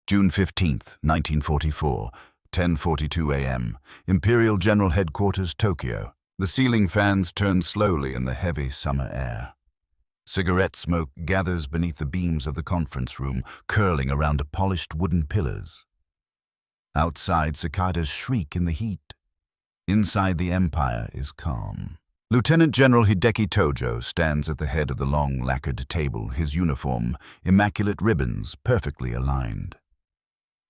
June 15th, 1944, 10:42 a.m., Imperial General Headquarters, Tokyo. The ceiling fans turn slowly in the heavy summer air. Cigarette smoke gathers beneath the beams of the conference room, curling around polished wooden pillars. Outside, cicadas shriek in the heat. Inside, the Empire is calm. Lieutenant General Hideki Tojo stands at the head of the long lacquered table, his uniform, immaculate ribbons perfectly aligned.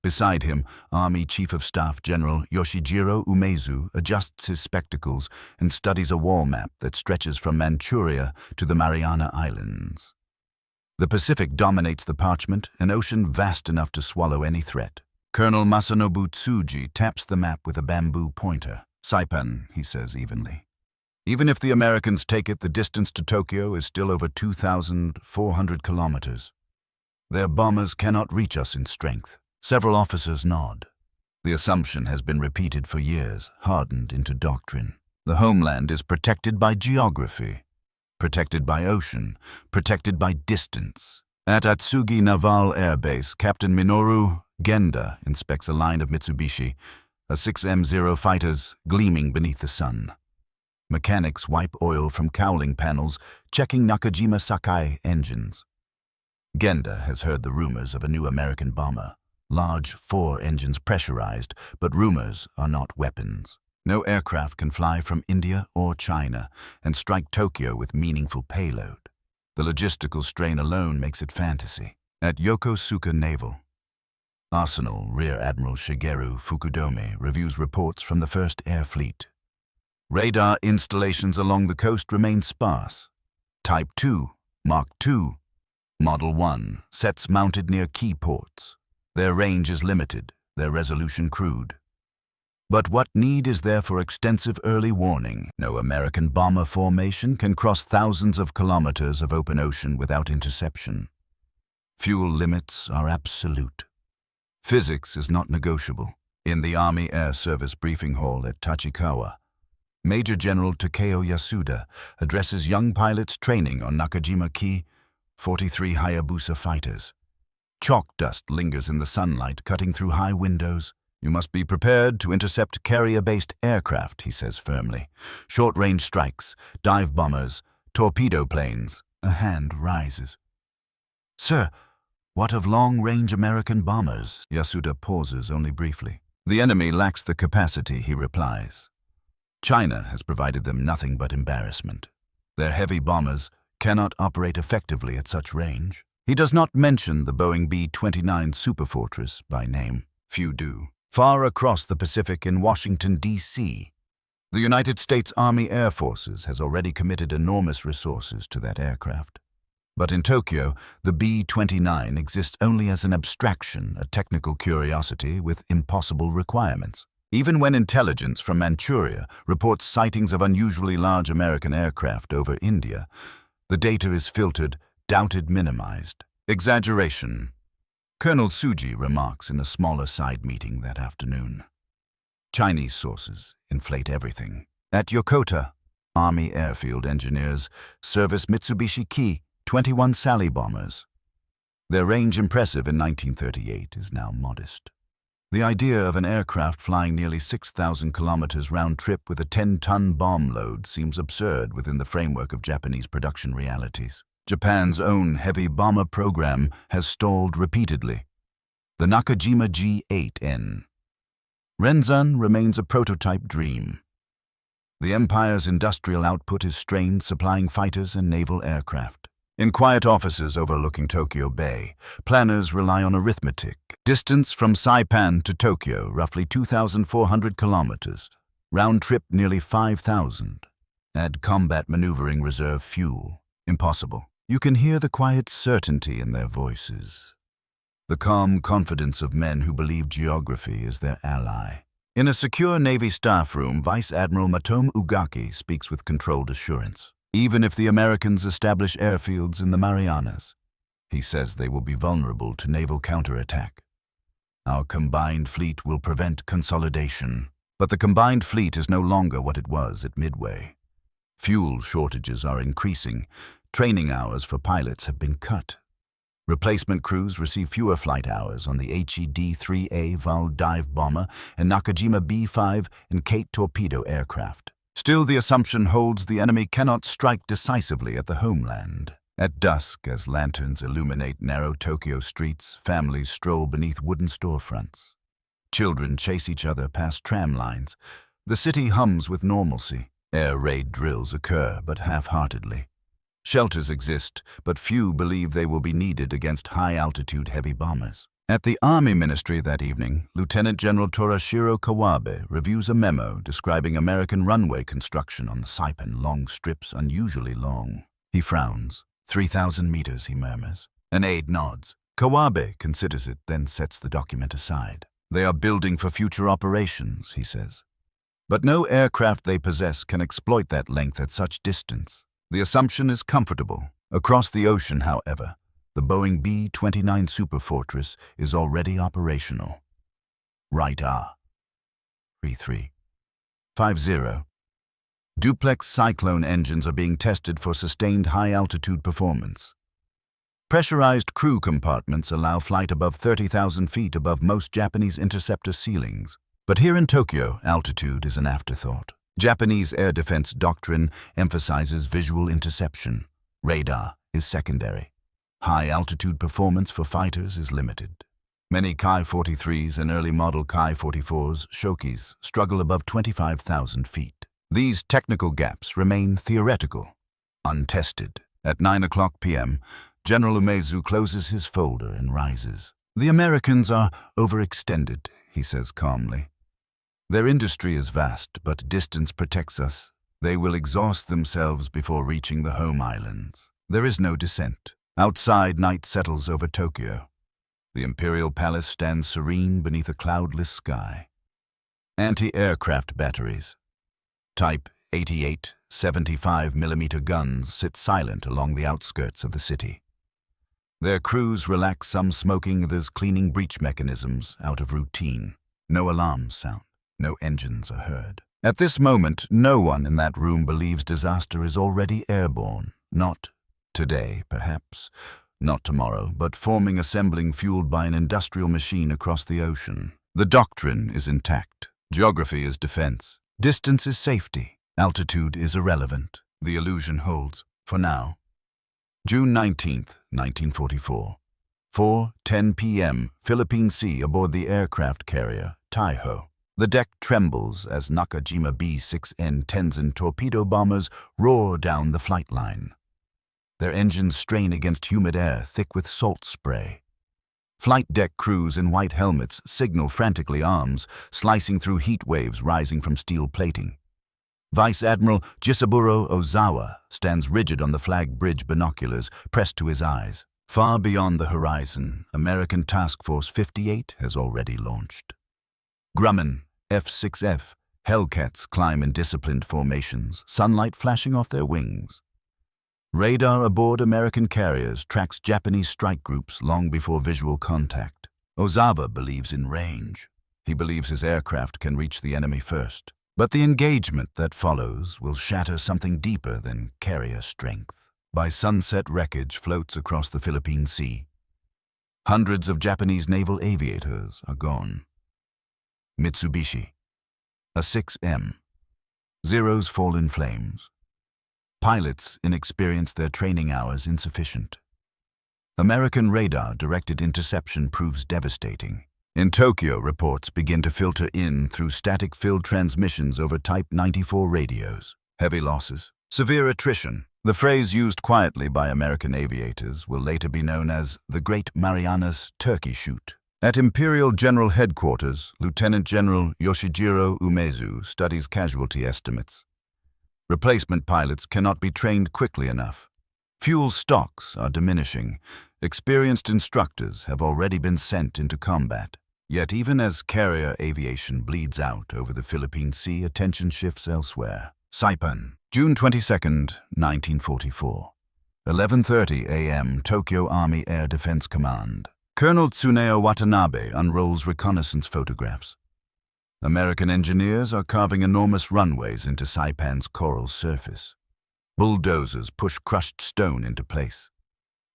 Beside him, Army Chief of Staff General Yoshijiro Umezu adjusts his spectacles and studies a wall map that stretches from Manchuria to the Mariana Islands. The Pacific dominates the parchment, an ocean vast enough to swallow any threat. Colonel Masanobu Tsuji taps the map with a bamboo pointer. "Saipan," he says evenly. "Even if the Americans take it, the distance to Tokyo is still over 2,400 kilometers. Their bombers cannot reach us in strength." Several officers nod. The assumption has been repeated for years, hardened into doctrine. The homeland is protected by geography, protected by ocean, protected by distance. At Atsugi Naval Air Base, Captain Minoru Genda inspects a line of Mitsubishi, a 6M0 fighters gleaming beneath the sun. Mechanics wipe oil from cowling panels, checking Nakajima Sakai engines. Genda has heard the rumors of a new American bomber. Large 4 engines pressurized, but rumors are not weapons. No aircraft can fly from India or China and strike Tokyo with meaningful payload. The logistical strain alone makes it fantasy. At Yokosuka Naval Arsenal, Rear Admiral Shigeru Fukudome reviews reports from the 1st Air Fleet. Radar installations along the coast remain sparse. Type 2, Mark II, Model 1, sets mounted near key ports. Their range is limited, their resolution crude. But what need is there for extensive early warning? No American bomber formation can cross thousands of kilometers of open ocean without interception. Fuel limits are absolute. Physics is not negotiable. In the Army Air Service briefing hall at Tachikawa, Major General Takeo Yasuda addresses young pilots training on Nakajima Ki 43 Hayabusa fighters. Chalk dust lingers in the sunlight, cutting through high windows. "You must be prepared to intercept carrier-based aircraft," he says firmly. "Short-range strikes, dive bombers, torpedo planes." A hand rises. "Sir, what of long-range American bombers?" Yasuda pauses only briefly. "The enemy lacks the capacity," he replies. "China has provided them nothing but embarrassment. Their heavy bombers cannot operate effectively at such range." He does not mention the Boeing B-29 Superfortress by name. Few do. Far across the Pacific in Washington, D.C., the United States Army Air Forces has already committed enormous resources to that aircraft. But in Tokyo, the B-29 exists only as an abstraction, a technical curiosity with impossible requirements. Even when intelligence from Manchuria reports sightings of unusually large American aircraft over India, the data is filtered, doubted, minimized. Exaggeration, Colonel Tsuji remarks in a smaller side meeting that afternoon. Chinese sources inflate everything. At Yokota, Army airfield engineers service Mitsubishi Ki 21 Sally bombers. Their range, impressive in 1938, is now modest. The idea of an aircraft flying nearly 6,000 kilometers round trip with a 10-ton bomb load seems absurd within the framework of Japanese production realities. Japan's own heavy bomber program has stalled repeatedly. The Nakajima G8N. Renzan remains a prototype dream. The Empire's industrial output is strained, supplying fighters and naval aircraft. In quiet offices overlooking Tokyo Bay, planners rely on arithmetic. Distance from Saipan to Tokyo, roughly 2,400 kilometers. Round trip, nearly 5,000. Add combat maneuvering reserve fuel. Impossible. You can hear the quiet certainty in their voices. The calm confidence of men who believe geography is their ally. In a secure Navy staff room, Vice Admiral Matomu Ugaki speaks with controlled assurance. Even if the Americans establish airfields in the Marianas, he says they will be vulnerable to naval counterattack. Our combined fleet will prevent consolidation. But the combined fleet is no longer what it was at Midway. Fuel shortages are increasing. Training hours for pilots have been cut. Replacement crews receive fewer flight hours on the HED-3A Val dive bomber and Nakajima B-5 and Kate torpedo aircraft. Still, the assumption holds the enemy cannot strike decisively at the homeland. At dusk, as lanterns illuminate narrow Tokyo streets, families stroll beneath wooden storefronts. Children chase each other past tram lines. The city hums with normalcy. Air raid drills occur, but half-heartedly. Shelters exist, but few believe they will be needed against high-altitude heavy bombers. At the Army Ministry that evening, Lieutenant General Torashiro Kawabe reviews a memo describing American runway construction on the Saipan, long strips unusually long. He frowns. 3,000 meters, he murmurs. An aide nods. Kawabe considers it, then sets the document aside. They are building for future operations, he says. But no aircraft they possess can exploit that length at such distance. The assumption is comfortable. Across the ocean, however, the Boeing B-29 Superfortress is already operational. Radar. 33. 50. Duplex Cyclone engines are being tested for sustained high-altitude performance. Pressurized crew compartments allow flight above 30,000 feet above most Japanese interceptor ceilings. But here in Tokyo, altitude is an afterthought. Japanese air defense doctrine emphasizes visual interception. Radar is secondary. High-altitude performance for fighters is limited. Many Ki-43s and early model Ki-44s, Shokis, struggle above 25,000 feet. These technical gaps remain theoretical, untested. At 9:00 p.m., General Umezu closes his folder and rises. The Americans are overextended, he says calmly. Their industry is vast, but distance protects us. They will exhaust themselves before reaching the home islands. There is no descent. Outside, night settles over Tokyo. The Imperial Palace stands serene beneath a cloudless sky. Anti-aircraft batteries. Type 88 75mm guns sit silent along the outskirts of the city. Their crews relax, some smoking, others cleaning breech mechanisms out of routine. No alarms sound. No engines are heard. At this moment, no one in that room believes disaster is already airborne. Not today, perhaps. Not tomorrow, but forming, assembling, fueled by an industrial machine across the ocean. The doctrine is intact. Geography is defense. Distance is safety. Altitude is irrelevant. The illusion holds, for now. June 19th, 1944. 4:10 p.m., Philippine Sea aboard the aircraft carrier, Taiho. The deck trembles as Nakajima B-6N Tenzin torpedo bombers roar down the flight line. Their engines strain against humid air thick with salt spray. Flight deck crews in white helmets signal frantically, arms slicing through heat waves rising from steel plating. Vice Admiral Jisaburo Ozawa stands rigid on the flag bridge, binoculars pressed to his eyes. Far beyond the horizon, American Task Force 58 has already launched. Grumman, F-6F, Hellcats climb in disciplined formations, sunlight flashing off their wings. Radar aboard American carriers tracks Japanese strike groups long before visual contact. Ozawa believes in range. He believes his aircraft can reach the enemy first. But the engagement that follows will shatter something deeper than carrier strength. By sunset, wreckage floats across the Philippine Sea. Hundreds of Japanese naval aviators are gone. Mitsubishi. A 6M. Zeros fall in flames. Pilots inexperienced, their training hours insufficient. American radar-directed interception proves devastating. In Tokyo, reports begin to filter in through static-filled transmissions over Type 94 radios. Heavy losses. Severe attrition. The phrase used quietly by American aviators will later be known as the Great Marianas Turkey Shoot. At Imperial General Headquarters, Lieutenant General Yoshijiro Umezu studies casualty estimates. Replacement pilots cannot be trained quickly enough. Fuel stocks are diminishing. Experienced instructors have already been sent into combat. Yet even as carrier aviation bleeds out over the Philippine Sea, attention shifts elsewhere. Saipan, June 22, 1944. 11:30 a.m. Tokyo Army Air Defense Command. Colonel Tsuneo Watanabe unrolls reconnaissance photographs. American engineers are carving enormous runways into Saipan's coral surface. Bulldozers push crushed stone into place.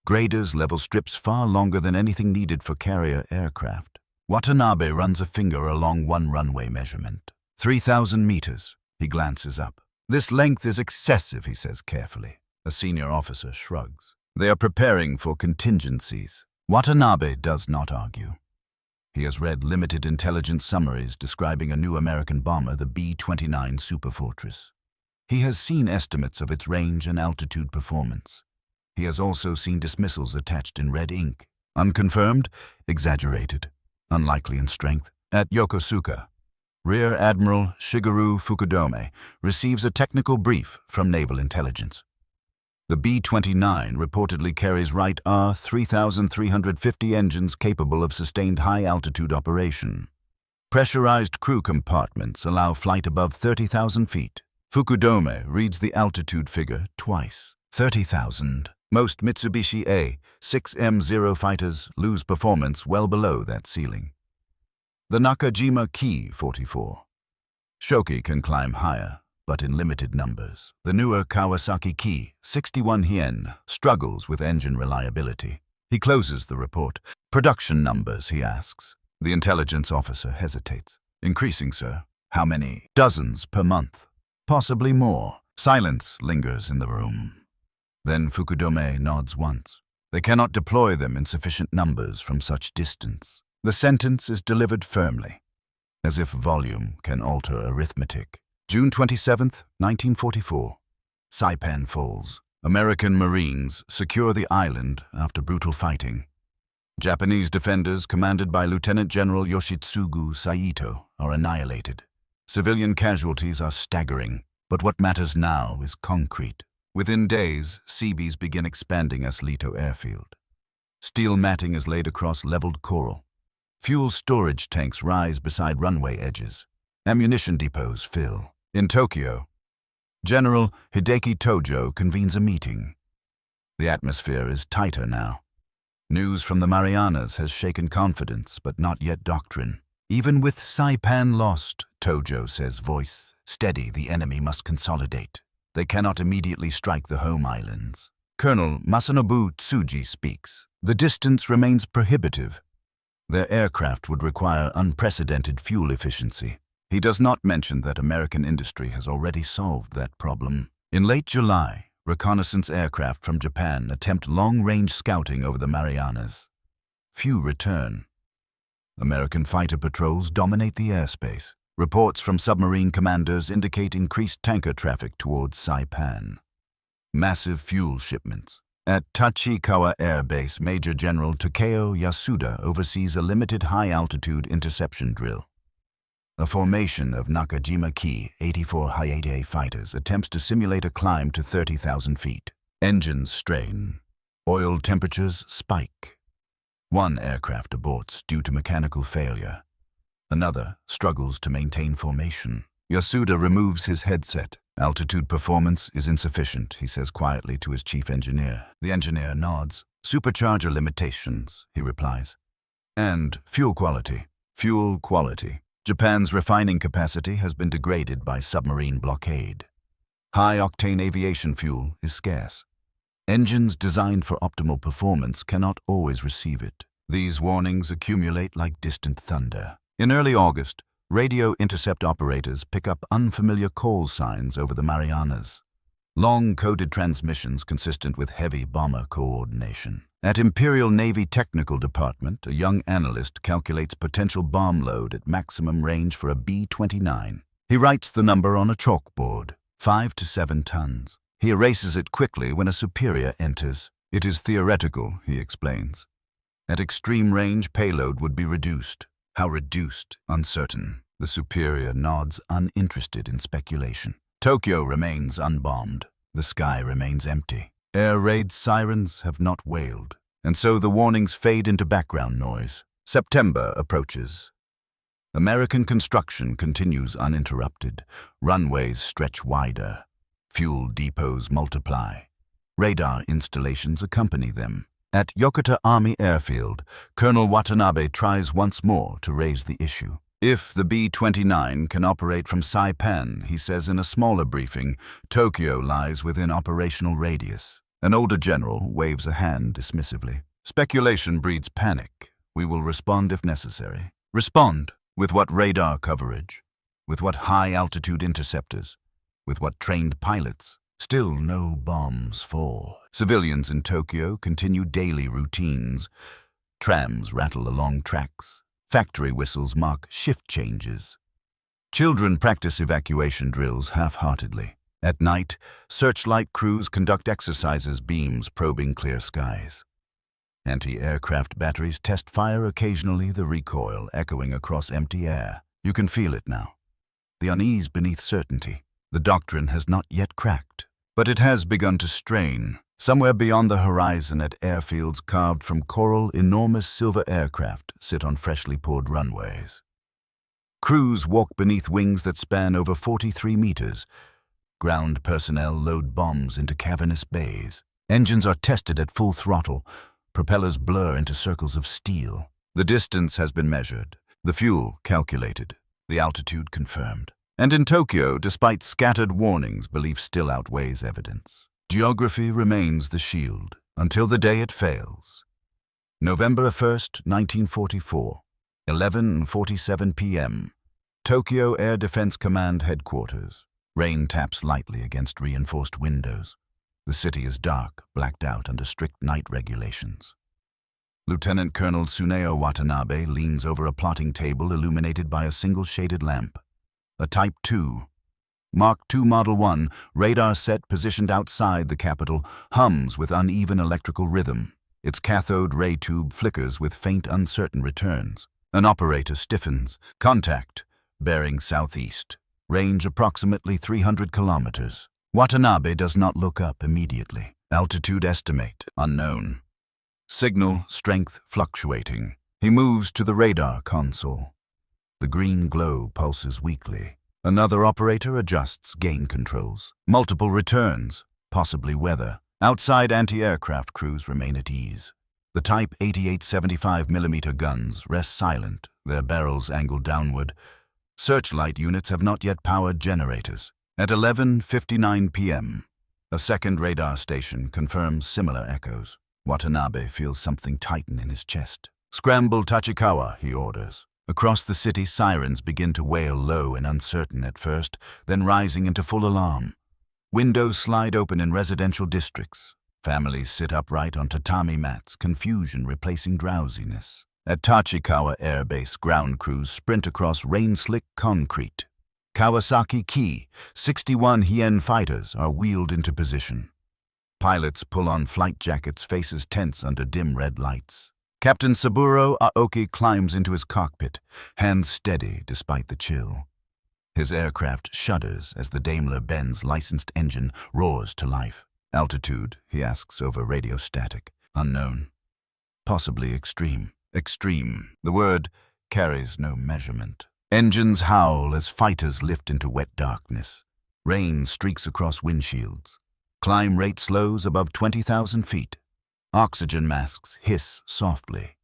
Graders level strips far longer than anything needed for carrier aircraft. Watanabe runs a finger along one runway measurement. 3,000 meters. He glances up. This length is excessive, he says carefully. A senior officer shrugs. They are preparing for contingencies. Watanabe does not argue. He has read limited intelligence summaries describing a new American bomber, the B-29 Superfortress. He has seen estimates of its range and altitude performance. He has also seen dismissals attached in red ink. Unconfirmed, exaggerated, unlikely in strength. At Yokosuka, Rear Admiral Shigeru Fukudome receives a technical brief from Naval Intelligence. The B-29 reportedly carries Wright R-3350 engines capable of sustained high-altitude operation. Pressurized crew compartments allow flight above 30,000 feet. Fukudome reads the altitude figure twice. 30,000. Most Mitsubishi A-6M0 fighters lose performance well below that ceiling. The Nakajima Ki 44. Shoki can climb higher, but in limited numbers. The newer Kawasaki Ki 61 Hien struggles with engine reliability. He closes the report. Production numbers, he asks. The intelligence officer hesitates. Increasing, sir. How many? Dozens per month. Possibly more. Silence lingers in the room. Then Fukudome nods once. They cannot deploy them in sufficient numbers from such distance. The sentence is delivered firmly, as if volume can alter arithmetic. June 27, 1944. Saipan falls. American Marines secure the island after brutal fighting. Japanese defenders, commanded by Lieutenant General Yoshitsugu Saito, are annihilated. Civilian casualties are staggering, but what matters now is concrete. Within days, Seabees begin expanding Aslito Airfield. Steel matting is laid across leveled coral. Fuel storage tanks rise beside runway edges. Ammunition depots fill. In Tokyo, General Hideki Tojo convenes a meeting. The atmosphere is tighter now. News from the Marianas has shaken confidence, but not yet doctrine. Even with Saipan lost, Tojo says, voice steady, the enemy must consolidate. They cannot immediately strike the home islands. Colonel Masanobu Tsuji speaks. The distance remains prohibitive. Their aircraft would require unprecedented fuel efficiency. He does not mention that American industry has already solved that problem. In late July, reconnaissance aircraft from Japan attempt long-range scouting over the Marianas. Few return. American fighter patrols dominate the airspace. Reports from submarine commanders indicate increased tanker traffic towards Saipan. Massive fuel shipments. At Tachikawa Air Base, Major General Takeo Yasuda oversees a limited high-altitude interception drill. A formation of Nakajima Ki 84 Hayate fighters attempts to simulate a climb to 30,000 feet. Engines strain. Oil temperatures spike. One aircraft aborts due to mechanical failure. Another struggles to maintain formation. Yasuda removes his headset. Altitude performance is insufficient, he says quietly to his chief engineer. The engineer nods. Supercharger limitations, he replies. And fuel quality. Fuel quality. Japan's refining capacity has been degraded by submarine blockade. High-octane aviation fuel is scarce. Engines designed for optimal performance cannot always receive it. These warnings accumulate like distant thunder. In early August, radio intercept operators pick up unfamiliar call signs over the Marianas. Long-coded transmissions consistent with heavy bomber coordination. At Imperial Navy Technical Department, a young analyst calculates potential bomb load at maximum range for a B-29. He writes the number on a chalkboard, 5 to 7 tons. He erases it quickly when a superior enters. It is theoretical, he explains. At extreme range, payload would be reduced. How reduced? Uncertain. The superior nods, uninterested in speculation. Tokyo remains unbombed. The sky remains empty. Air raid sirens have not wailed, and so the warnings fade into background noise. September approaches. American construction continues uninterrupted. Runways stretch wider. Fuel depots multiply. Radar installations accompany them. At Yokota Army Airfield, Colonel Watanabe tries once more to raise the issue. If the B-29 can operate from Saipan, he says in a smaller briefing, Tokyo lies within operational radius. An older general waves a hand dismissively. Speculation breeds panic. We will respond if necessary. Respond? With what radar coverage? With what high-altitude interceptors? With what trained pilots? Still no bombs fall. Civilians in Tokyo continue daily routines. Trams rattle along tracks. Factory whistles mark shift changes. Children practice evacuation drills half-heartedly. At night, searchlight crews conduct exercises, beams probing clear skies. Anti-aircraft batteries test fire occasionally, the recoil echoing across empty air. You can feel it now. The unease beneath certainty. The doctrine has not yet cracked, but it has begun to strain. Somewhere beyond the horizon at airfields carved from coral, enormous silver aircraft sit on freshly poured runways. Crews walk beneath wings that span over 43 meters. Ground personnel load bombs into cavernous bays. Engines are tested at full throttle. Propellers blur into circles of steel. The distance has been measured, the fuel calculated, the altitude confirmed. And in Tokyo, despite scattered warnings, belief still outweighs evidence. Geography remains the shield until the day it fails. November 1st, 1944, 11:47 p.m. Tokyo Air Defense Command Headquarters. Rain taps lightly against reinforced windows. The city is dark, blacked out under strict night regulations. Lieutenant Colonel Tsuneo Watanabe leans over a plotting table illuminated by a single shaded lamp. A Type 2. Mark II Model 1, radar set positioned outside the capital, hums with uneven electrical rhythm. Its cathode ray tube flickers with faint, uncertain returns. An operator stiffens. Contact. Bearing southeast. Range approximately 300 kilometers. Watanabe does not look up immediately. Altitude estimate, unknown. Signal strength fluctuating. He moves to the radar console. The green glow pulses weakly. Another operator adjusts gain controls. Multiple returns, possibly weather. Outside, anti-aircraft crews remain at ease. The Type 88 75mm guns rest silent, their barrels angled downward. Searchlight units have not yet powered generators. At 11:59 p.m., a second radar station confirms similar echoes. Watanabe feels something tighten in his chest. Scramble Tachikawa, he orders. Across the city, sirens begin to wail low and uncertain at first, then rising into full alarm. Windows slide open in residential districts. Families sit upright on tatami mats, confusion replacing drowsiness. At Tachikawa Air Base, ground crews sprint across rain-slick concrete. Kawasaki Ki, 61 Hien fighters are wheeled into position. Pilots pull on flight jackets, faces tense under dim red lights. Captain Saburo Aoki climbs into his cockpit, hands steady despite the chill. His aircraft shudders as the Daimler-Benz licensed engine roars to life. Altitude, he asks over radio static. Unknown. Possibly extreme. Extreme. The word carries no measurement. Engines howl as fighters lift into wet darkness. Rain streaks across windshields. Climb rate slows above 20,000 feet. Oxygen masks hiss softly.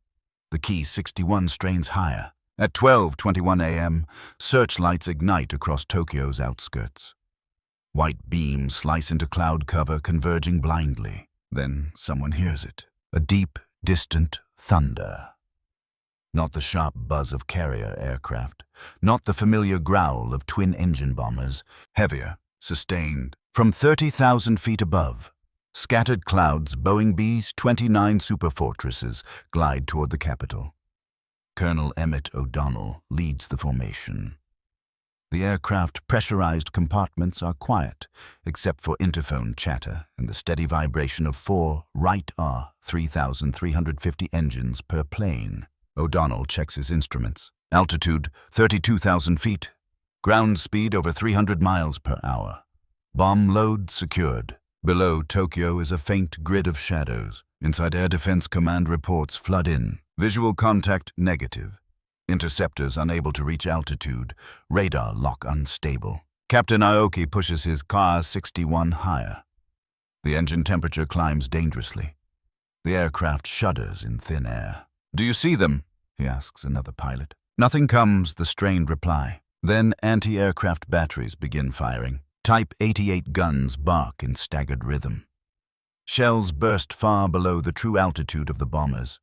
The Ki 61 strains higher. At 12:21 a.m., searchlights ignite across Tokyo's outskirts. White beams slice into cloud cover, converging blindly. Then someone hears it. A deep, distant thunder. Not the sharp buzz of carrier aircraft. Not the familiar growl of twin-engine bombers. Heavier, sustained. From 30,000 feet above, scattered clouds, Boeing B-29 Superfortresses glide toward the capital. Colonel Emmett O'Donnell leads the formation. The aircraft pressurized compartments are quiet, except for interphone chatter and the steady vibration of 4 Wright R 3,350 engines per plane. O'Donnell checks his instruments. Altitude 32,000 feet. Ground speed over 300 miles per hour. Bomb load secured. Below Tokyo is a faint grid of shadows. Inside Air Defense Command reports flood in. Visual contact negative. Interceptors unable to reach altitude. Radar lock unstable. Captain Aoki pushes his Car 61 higher. The engine temperature climbs dangerously. The aircraft shudders in thin air. "Do you see them?" he asks another pilot. Nothing comes, the strained reply. Then anti-aircraft batteries begin firing. Type 88 guns bark in staggered rhythm. Shells burst far below the true altitude of the bombers.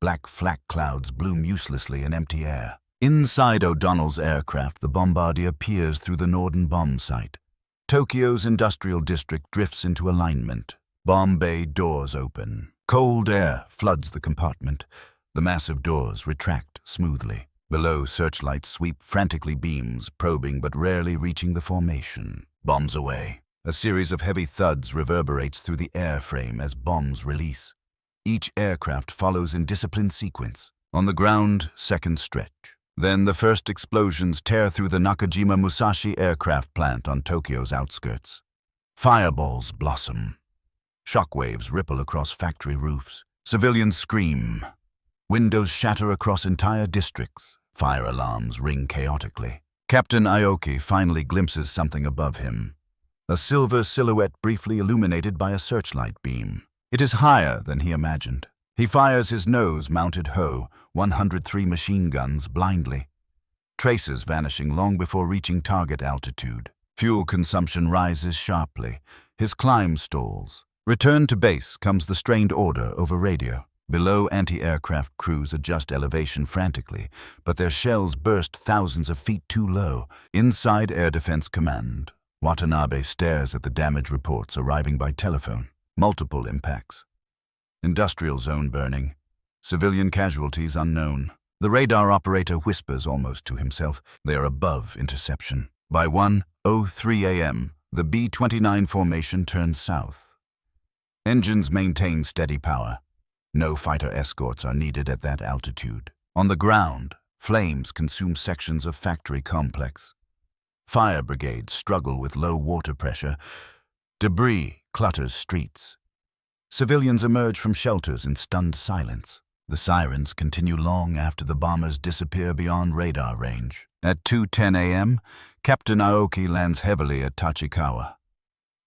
Black flak clouds bloom uselessly in empty air. Inside O'Donnell's aircraft, the bombardier peers through the Norden bomb site. Tokyo's industrial district drifts into alignment. Bomb bay doors open. Cold air floods the compartment. The massive doors retract smoothly. Below, searchlights sweep frantically beams, probing but rarely reaching the formation. Bombs away. A series of heavy thuds reverberates through the airframe as bombs release. Each aircraft follows in disciplined sequence. On the ground, second stretch. Then the first explosions tear through the Nakajima Musashi aircraft plant on Tokyo's outskirts. Fireballs blossom. Shockwaves ripple across factory roofs. Civilians scream. Windows shatter across entire districts. Fire alarms ring chaotically. Captain Aoki finally glimpses something above him. A silver silhouette briefly illuminated by a searchlight beam. It is higher than he imagined. He fires his nose-mounted Ho 103 machine guns blindly. Traces vanishing long before reaching target altitude. Fuel consumption rises sharply. His climb stalls. Return to base comes the strained order over radio. Below, anti-aircraft crews adjust elevation frantically, but their shells burst thousands of feet too low. Inside Air Defense Command, Watanabe stares at the damage reports arriving by telephone. Multiple impacts. Industrial zone burning. Civilian casualties unknown. The radar operator whispers almost to himself. They are above interception. By 1:03 a.m., the B-29 formation turns south. Engines maintain steady power. No fighter escorts are needed at that altitude. On the ground, flames consume sections of factory complex. Fire brigades struggle with low water pressure. Debris clutters streets. Civilians emerge from shelters in stunned silence. The sirens continue long after the bombers disappear beyond radar range. At 2:10 a.m., Captain Aoki lands heavily at Tachikawa.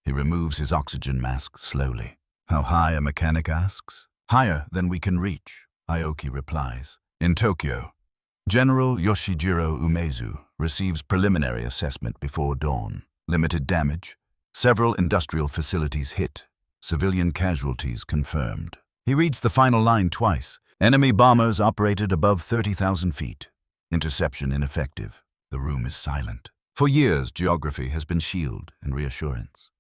He removes his oxygen mask slowly. How high, a mechanic asks. Higher than we can reach, Aoki replies. In Tokyo, General Yoshijiro Umezu receives preliminary assessment before dawn. Limited damage. Several industrial facilities hit. Civilian casualties confirmed. He reads the final line twice. Enemy bombers operated above 30,000 feet. Interception ineffective. The room is silent. For years, geography has been shield and reassurance.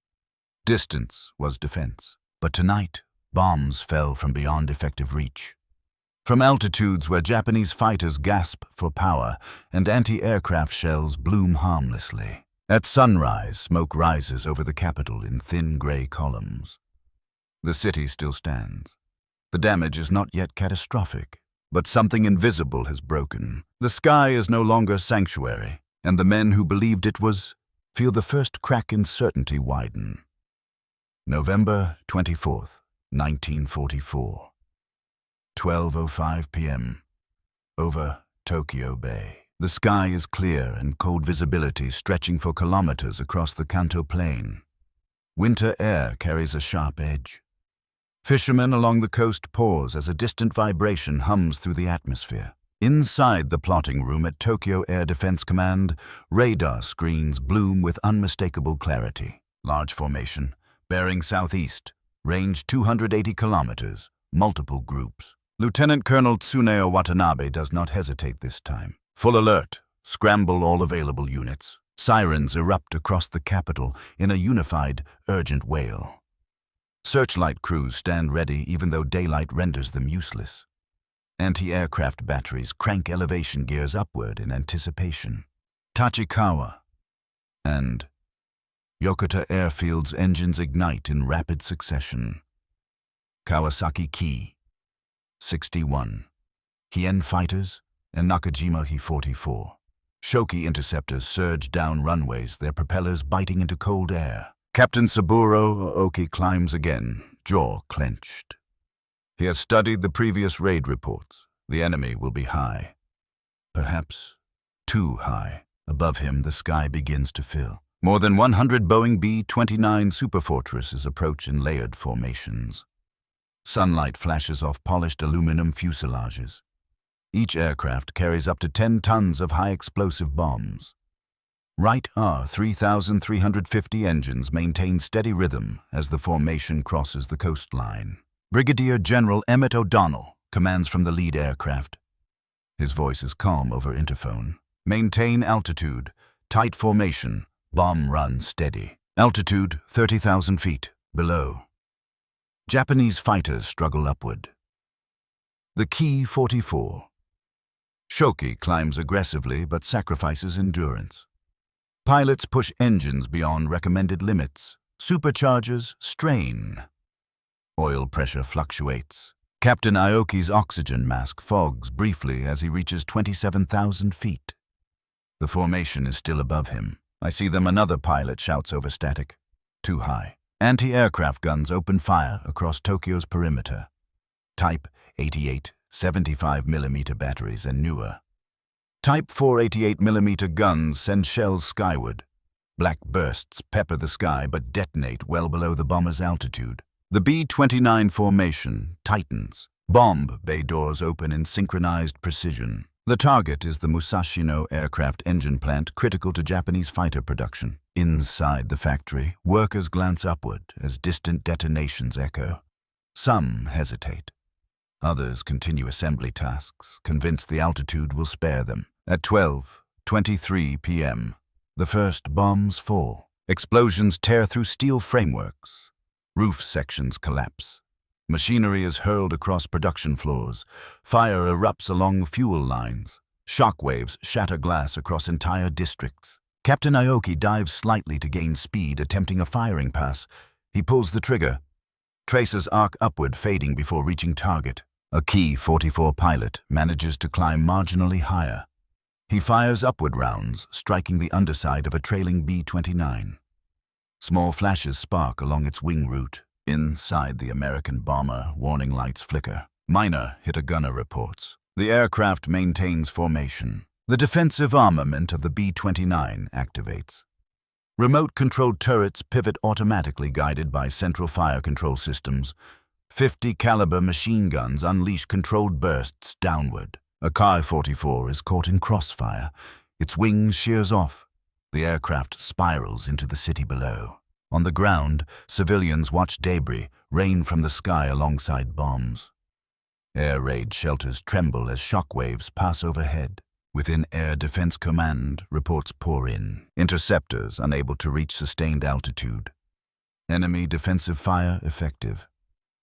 Distance was defense. But tonight, bombs fell from beyond effective reach. From altitudes where Japanese fighters gasp for power and anti-aircraft shells bloom harmlessly. At sunrise, smoke rises over the capital in thin gray columns. The city still stands. The damage is not yet catastrophic, but something invisible has broken. The sky is no longer sanctuary, and the men who believed it was feel the first crack in certainty widen. November 24th, 1944. 12:05 p.m. Over Tokyo Bay. The sky is clear and cold visibility stretching for kilometers across the Kanto Plain. Winter air carries a sharp edge. Fishermen along the coast pause as a distant vibration hums through the atmosphere. Inside the plotting room at Tokyo Air Defense Command, radar screens bloom with unmistakable clarity. Large formation, bearing southeast, range 280 kilometers, multiple groups. Lieutenant Colonel Tsuneo Watanabe does not hesitate this time. Full alert, scramble all available units. Sirens erupt across the capital in a unified, urgent wail. Searchlight crews stand ready even though daylight renders them useless. Anti-aircraft batteries crank elevation gears upward in anticipation. Tachikawa and Yokota airfield's engines ignite in rapid succession. Kawasaki Ki, 61. Hien fighters and Nakajima Hi-44. Shoki interceptors surge down runways, their propellers biting into cold air. Captain Saburo Aoki climbs again, jaw clenched. He has studied the previous raid reports. The enemy will be high. Perhaps too high. Above him, the sky begins to fill. More than 100 Boeing B-29 Superfortresses approach in layered formations. Sunlight flashes off polished aluminum fuselages. Each aircraft carries up to 10 tons of high-explosive bombs. Right R 3,350 engines maintain steady rhythm as the formation crosses the coastline. Brigadier General Emmett O'Donnell commands from the lead aircraft. His voice is calm over interphone. Maintain altitude. Tight formation. Bomb run steady. Altitude 30,000 feet below. Japanese fighters struggle upward. The Ki-44. Shoki climbs aggressively but sacrifices endurance. Pilots push engines beyond recommended limits. Superchargers strain. Oil pressure fluctuates. Captain Aoki's oxygen mask fogs briefly as he reaches 27,000 feet. The formation is still above him. I see them. Another pilot shouts over static. Too high. Anti-aircraft guns open fire across Tokyo's perimeter. Type 88 75mm batteries and newer. Type 4 88mm guns send shells skyward. Black bursts pepper the sky but detonate well below the bomber's altitude. The B-29 formation tightens. Bomb bay doors open in synchronized precision. The target is the Musashino aircraft engine plant critical to Japanese fighter production. Inside the factory, workers glance upward as distant detonations echo. Some hesitate. Others continue assembly tasks, convinced the altitude will spare them. At 12:23 p.m., the first bombs fall. Explosions tear through steel frameworks. Roof sections collapse. Machinery is hurled across production floors. Fire erupts along fuel lines. Shockwaves shatter glass across entire districts. Captain Aoki dives slightly to gain speed, attempting a firing pass. He pulls the trigger. Tracers arc upward, fading before reaching target. A Ki-44 pilot manages to climb marginally higher. He fires upward rounds, striking the underside of a trailing B-29. Small flashes spark along its wing route. Inside the American bomber, warning lights flicker. Minor hit-a-gunner reports. The aircraft maintains formation. The defensive armament of the B-29 activates. Remote-controlled turrets pivot automatically, guided by central fire control systems. 50-caliber machine guns unleash controlled bursts downward. A Ki-44 is caught in crossfire. Its wings shears off. The aircraft spirals into the city below. On the ground, civilians watch debris rain from the sky alongside bombs. Air raid shelters tremble as shockwaves pass overhead. Within Air Defense Command, reports pour in. Interceptors unable to reach sustained altitude. Enemy defensive fire effective.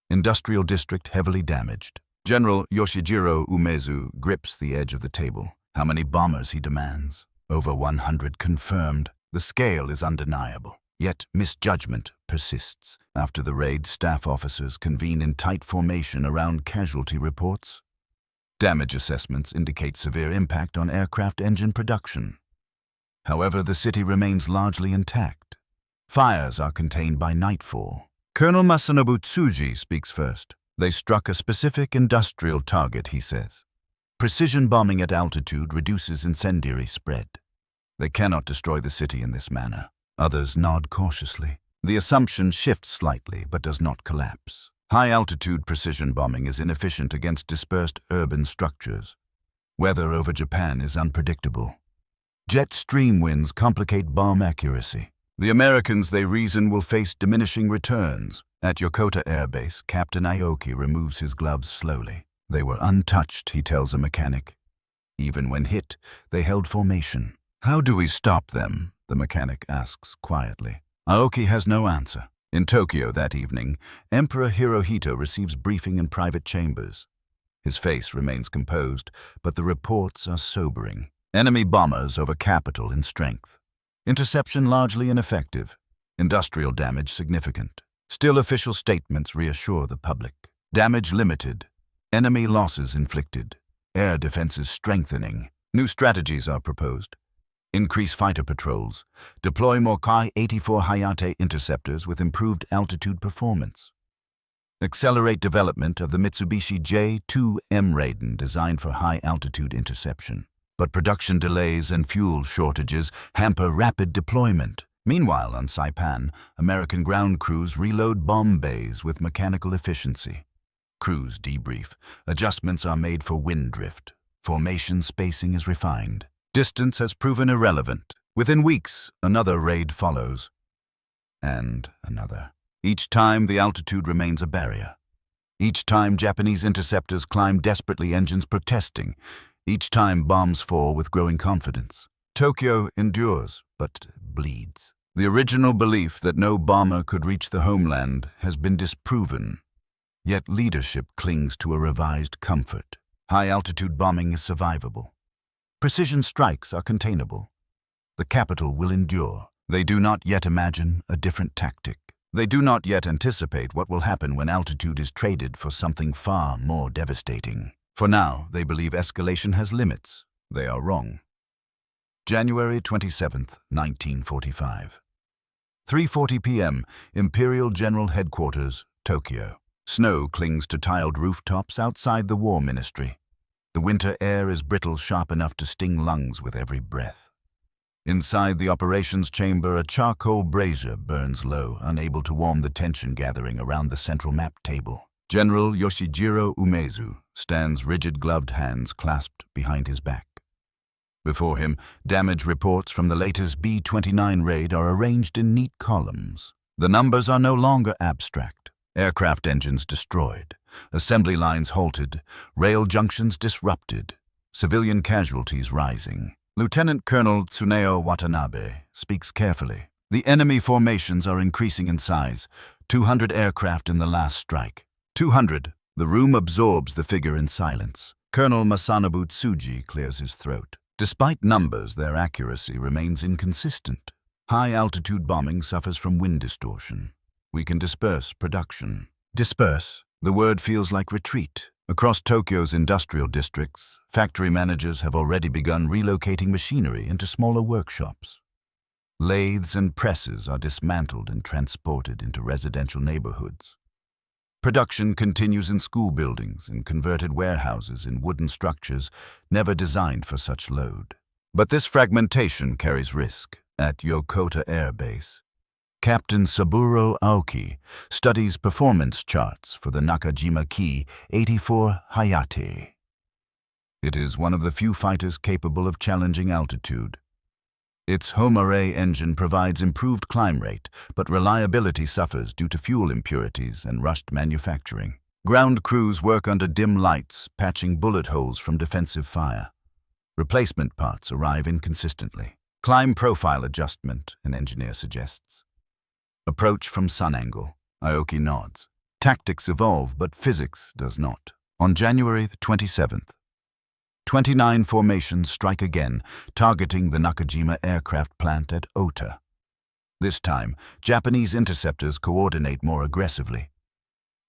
Industrial district heavily damaged. General Yoshijiro Umezu grips the edge of the table. How many bombers, he demands. Over 100 confirmed. The scale is undeniable. Yet misjudgment persists. After the raid, staff officers convene in tight formation around casualty reports. Damage assessments indicate severe impact on aircraft engine production. However, the city remains largely intact. Fires are contained by nightfall. Colonel Masanobu Tsuji speaks first. They struck a specific industrial target, he says. Precision bombing at altitude reduces incendiary spread. They cannot destroy the city in this manner. Others nod cautiously. The assumption shifts slightly but does not collapse. High-altitude precision bombing is inefficient against dispersed urban structures. Weather over Japan is unpredictable. Jet stream winds complicate bomb accuracy. The Americans, they reason, will face diminishing returns. At Yokota Air Base, Captain Aoki removes his gloves slowly. They were untouched, he tells a mechanic. Even when hit, they held formation. How do we stop them? The mechanic asks quietly. Aoki has no answer. In Tokyo that evening, Emperor Hirohito receives briefing in private chambers. His face remains composed, but the reports are sobering. Enemy bombers over capital in strength. Interception largely ineffective. Industrial damage significant. Still, official statements reassure the public. Damage limited. Enemy losses inflicted. Air defenses strengthening. New strategies are proposed. Increase fighter patrols. Deploy more Ki-84 Hayate interceptors with improved altitude performance. Accelerate development of the Mitsubishi J-2M Raiden designed for high-altitude interception. But production delays and fuel shortages hamper rapid deployment. Meanwhile, on Saipan, American ground crews reload bomb bays with mechanical efficiency. Crews debrief. Adjustments are made for wind drift. Formation spacing is refined. Distance has proven irrelevant. Within weeks, another raid follows. And another. Each time, the altitude remains a barrier. Each time, Japanese interceptors climb desperately, engines protesting. Each time, bombs fall with growing confidence. Tokyo endures, but bleeds. The original belief that no bomber could reach the homeland has been disproven. Yet leadership clings to a revised comfort. High-altitude bombing is survivable. Precision strikes are containable. The capital will endure. They do not yet imagine a different tactic. They do not yet anticipate what will happen when altitude is traded for something far more devastating. For now, they believe escalation has limits. They are wrong. January 27th, 1945. 3:40 p.m., Imperial General Headquarters, Tokyo. Snow clings to tiled rooftops outside the War Ministry. The winter air is brittle, sharp enough to sting lungs with every breath. Inside the operations chamber, a charcoal brazier burns low, unable to warm the tension gathering around the central map table. General Yoshijiro Umezu stands, rigid-gloved hands clasped behind his back. Before him, damage reports from the latest B-29 raid are arranged in neat columns. The numbers are no longer abstract. Aircraft engines destroyed, assembly lines halted, rail junctions disrupted, civilian casualties rising. Lieutenant Colonel Tsuneo Watanabe speaks carefully. The enemy formations are increasing in size. 200 aircraft in the last strike. 200. The room absorbs the figure in silence. Colonel Masanobu Tsuji clears his throat. Despite numbers, their accuracy remains inconsistent. High-altitude bombing suffers from wind distortion. We can disperse production. Disperse. The word feels like retreat. Across Tokyo's industrial districts, factory managers have already begun relocating machinery into smaller workshops. Lathes and presses are dismantled and transported into residential neighborhoods. Production continues in school buildings, in converted warehouses, in wooden structures never designed for such load. But this fragmentation carries risk. At Yokota Air Base, Captain Saburo Aoki studies performance charts for the Nakajima Ki 84 Hayate. It is one of the few fighters capable of challenging altitude. Its Homare engine provides improved climb rate, but reliability suffers due to fuel impurities and rushed manufacturing. Ground crews work under dim lights, patching bullet holes from defensive fire. Replacement parts arrive inconsistently. Climb profile adjustment, an engineer suggests. Approach from sun angle. Aoki nods. Tactics evolve, but physics does not. On January 27th, 29 formations strike again, targeting the Nakajima aircraft plant at Ota. This time, Japanese interceptors coordinate more aggressively.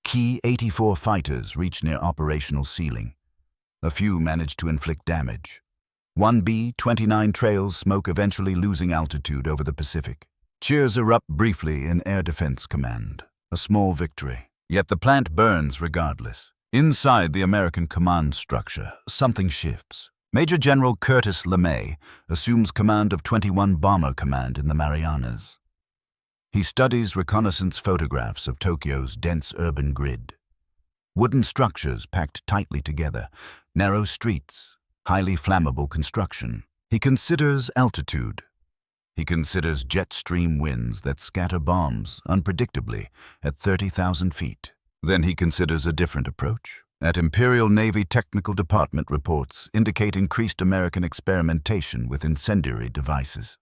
Ki-84 fighters reach near operational ceiling. A few manage to inflict damage. One B-29 trails smoke, eventually losing altitude over the Pacific. Cheers erupt briefly in Air Defense Command. A small victory. Yet the plant burns regardless. Inside the American command structure, something shifts. Major General Curtis LeMay assumes command of 21 Bomber Command in the Marianas. He studies reconnaissance photographs of Tokyo's dense urban grid. Wooden structures packed tightly together, narrow streets, highly flammable construction. He considers altitude. He considers jet stream winds that scatter bombs unpredictably at 30,000 feet. Then he considers a different approach. At Imperial Navy Technical Department reports indicate increased American experimentation with incendiary devices.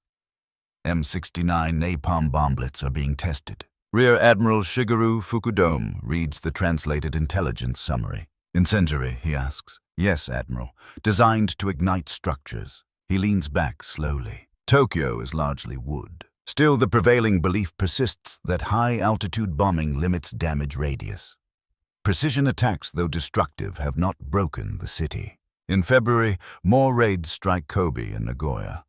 M69 napalm bomblets are being tested. Rear Admiral Shigeru Fukudome reads the translated intelligence summary. Incendiary, he asks. Yes, Admiral. Designed to ignite structures. He leans back slowly. Tokyo is largely wood. Still, the prevailing belief persists that high-altitude bombing limits damage radius. Precision attacks, though destructive, have not broken the city. In February, more raids strike Kobe and Nagoya.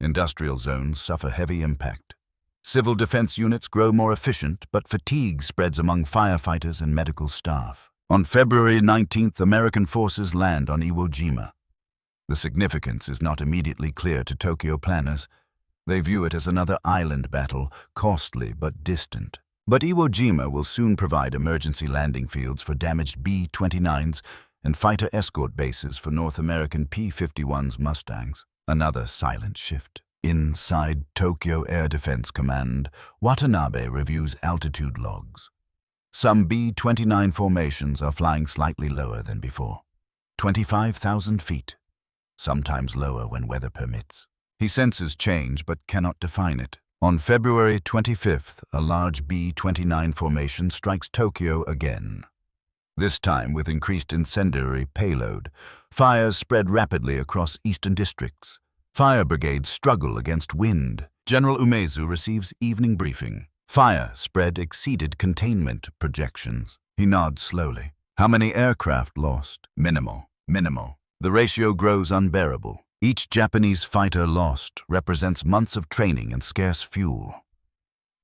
Industrial zones suffer heavy impact. Civil defense units grow more efficient, but fatigue spreads among firefighters and medical staff. On February 19th, American forces land on Iwo Jima. The significance is not immediately clear to Tokyo planners. They view it as another island battle, costly but distant. But Iwo Jima will soon provide emergency landing fields for damaged B-29s and fighter escort bases for North American P-51's Mustangs. Another silent shift. Inside Tokyo Air Defense Command, Watanabe reviews altitude logs. Some B-29 formations are flying slightly lower than before. 25,000 feet, sometimes lower when weather permits. He senses change but cannot define it. On February 25th, a large B-29 formation strikes Tokyo again. This time with increased incendiary payload. Fires spread rapidly across eastern districts. Fire brigades struggle against wind. General Umezu receives evening briefing. Fire spread exceeded containment projections. He nods slowly. How many aircraft lost? Minimal. The ratio grows unbearable. Each Japanese fighter lost represents months of training and scarce fuel.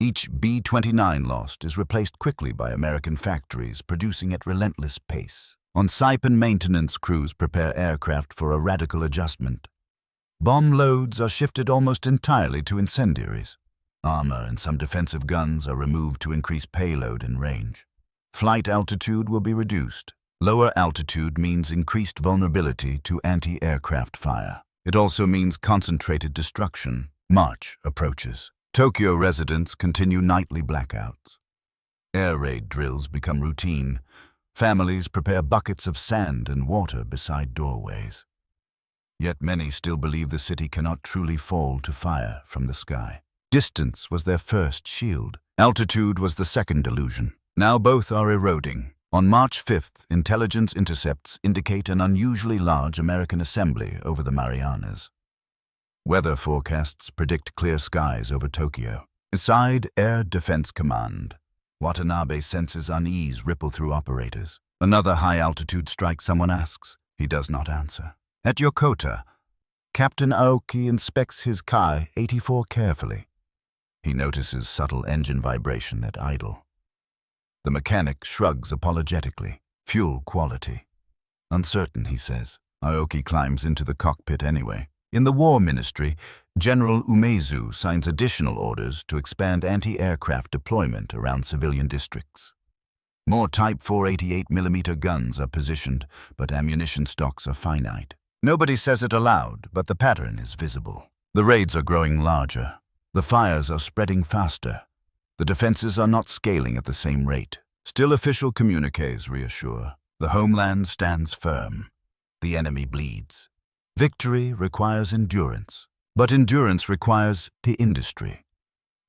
Each B-29 lost is replaced quickly by American factories producing at relentless pace. On Saipan, maintenance crews prepare aircraft for a radical adjustment. Bomb loads are shifted almost entirely to incendiaries. Armor and some defensive guns are removed to increase payload and range. Flight altitude will be reduced. Lower altitude means increased vulnerability to anti-aircraft fire. It also means concentrated destruction. March approaches. Tokyo residents continue nightly blackouts. Air raid drills become routine. Families prepare buckets of sand and water beside doorways. Yet many still believe the city cannot truly fall to fire from the sky. Distance was their first shield. Altitude was the second illusion. Now both are eroding. On March 5th, intelligence intercepts indicate an unusually large American assembly over the Marianas. Weather forecasts predict clear skies over Tokyo. Inside Air Defense Command, Watanabe senses unease ripple through operators. Another high-altitude strike, someone asks. He does not answer. At Yokota, Captain Aoki inspects his Ki-84 carefully. He notices subtle engine vibration at idle. The mechanic shrugs apologetically. Fuel quality. Uncertain, he says. Aoki climbs into the cockpit anyway. In the War Ministry, General Umezu signs additional orders to expand anti-aircraft deployment around civilian districts. More Type 488mm guns are positioned, but ammunition stocks are finite. Nobody says it aloud, but the pattern is visible. The raids are growing larger. The fires are spreading faster. The defenses are not scaling at the same rate. Still, official communiques reassure. The Homeland stands firm. The enemy bleeds. Victory requires endurance, but endurance requires the industry.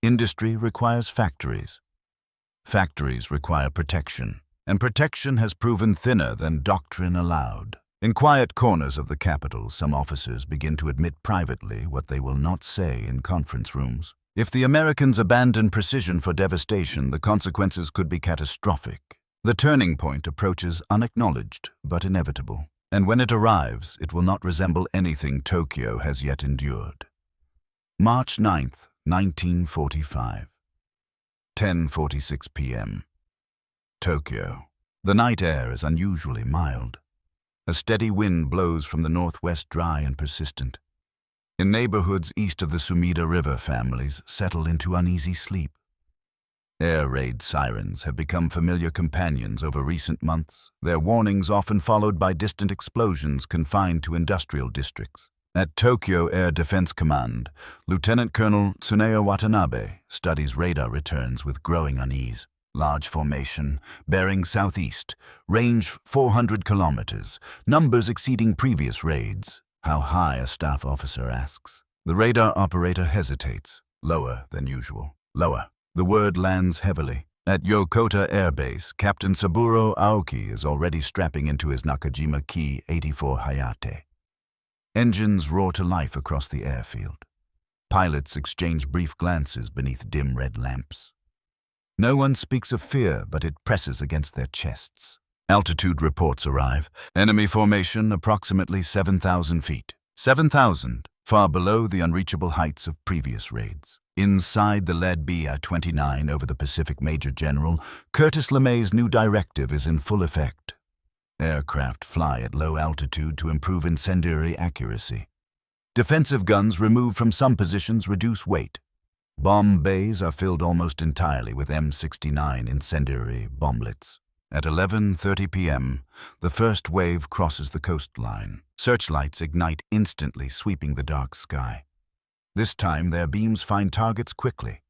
Industry requires factories. Factories require protection, and protection has proven thinner than doctrine allowed. In quiet corners of the capital, some officers begin to admit privately what they will not say in conference rooms. If the Americans abandon precision for devastation, the consequences could be catastrophic. The turning point approaches unacknowledged but inevitable, and when it arrives, it will not resemble anything Tokyo has yet endured. March 9th, 1945. 10:46 p.m. Tokyo. The night air is unusually mild. A steady wind blows from the northwest, dry and persistent. In neighborhoods east of the Sumida River, families settle into uneasy sleep. Air raid sirens have become familiar companions over recent months, their warnings often followed by distant explosions confined to industrial districts. At Tokyo Air Defense Command, Lieutenant Colonel Tsuneo Watanabe studies radar returns with growing unease. Large formation, bearing southeast, range 400 kilometers, numbers exceeding previous raids. How high, a staff officer asks. The radar operator hesitates. Lower than usual. Lower. The word lands heavily. At Yokota Air Base, Captain Saburo Aoki is already strapping into his Nakajima Ki-84 Hayate. Engines roar to life across the airfield. Pilots exchange brief glances beneath dim red lamps. No one speaks of fear, but it presses against their chests. Altitude reports arrive. Enemy formation approximately 7,000 feet. 7,000, far below the unreachable heights of previous raids. Inside the lead B-29 over the Pacific, Major General Curtis LeMay's new directive is in full effect. Aircraft fly at low altitude to improve incendiary accuracy. Defensive guns removed from some positions reduce weight. Bomb bays are filled almost entirely with M69 incendiary bomblets. At 11:30 p.m., the first wave crosses the coastline. Searchlights ignite instantly, sweeping the dark sky. This time, their beams find targets quickly.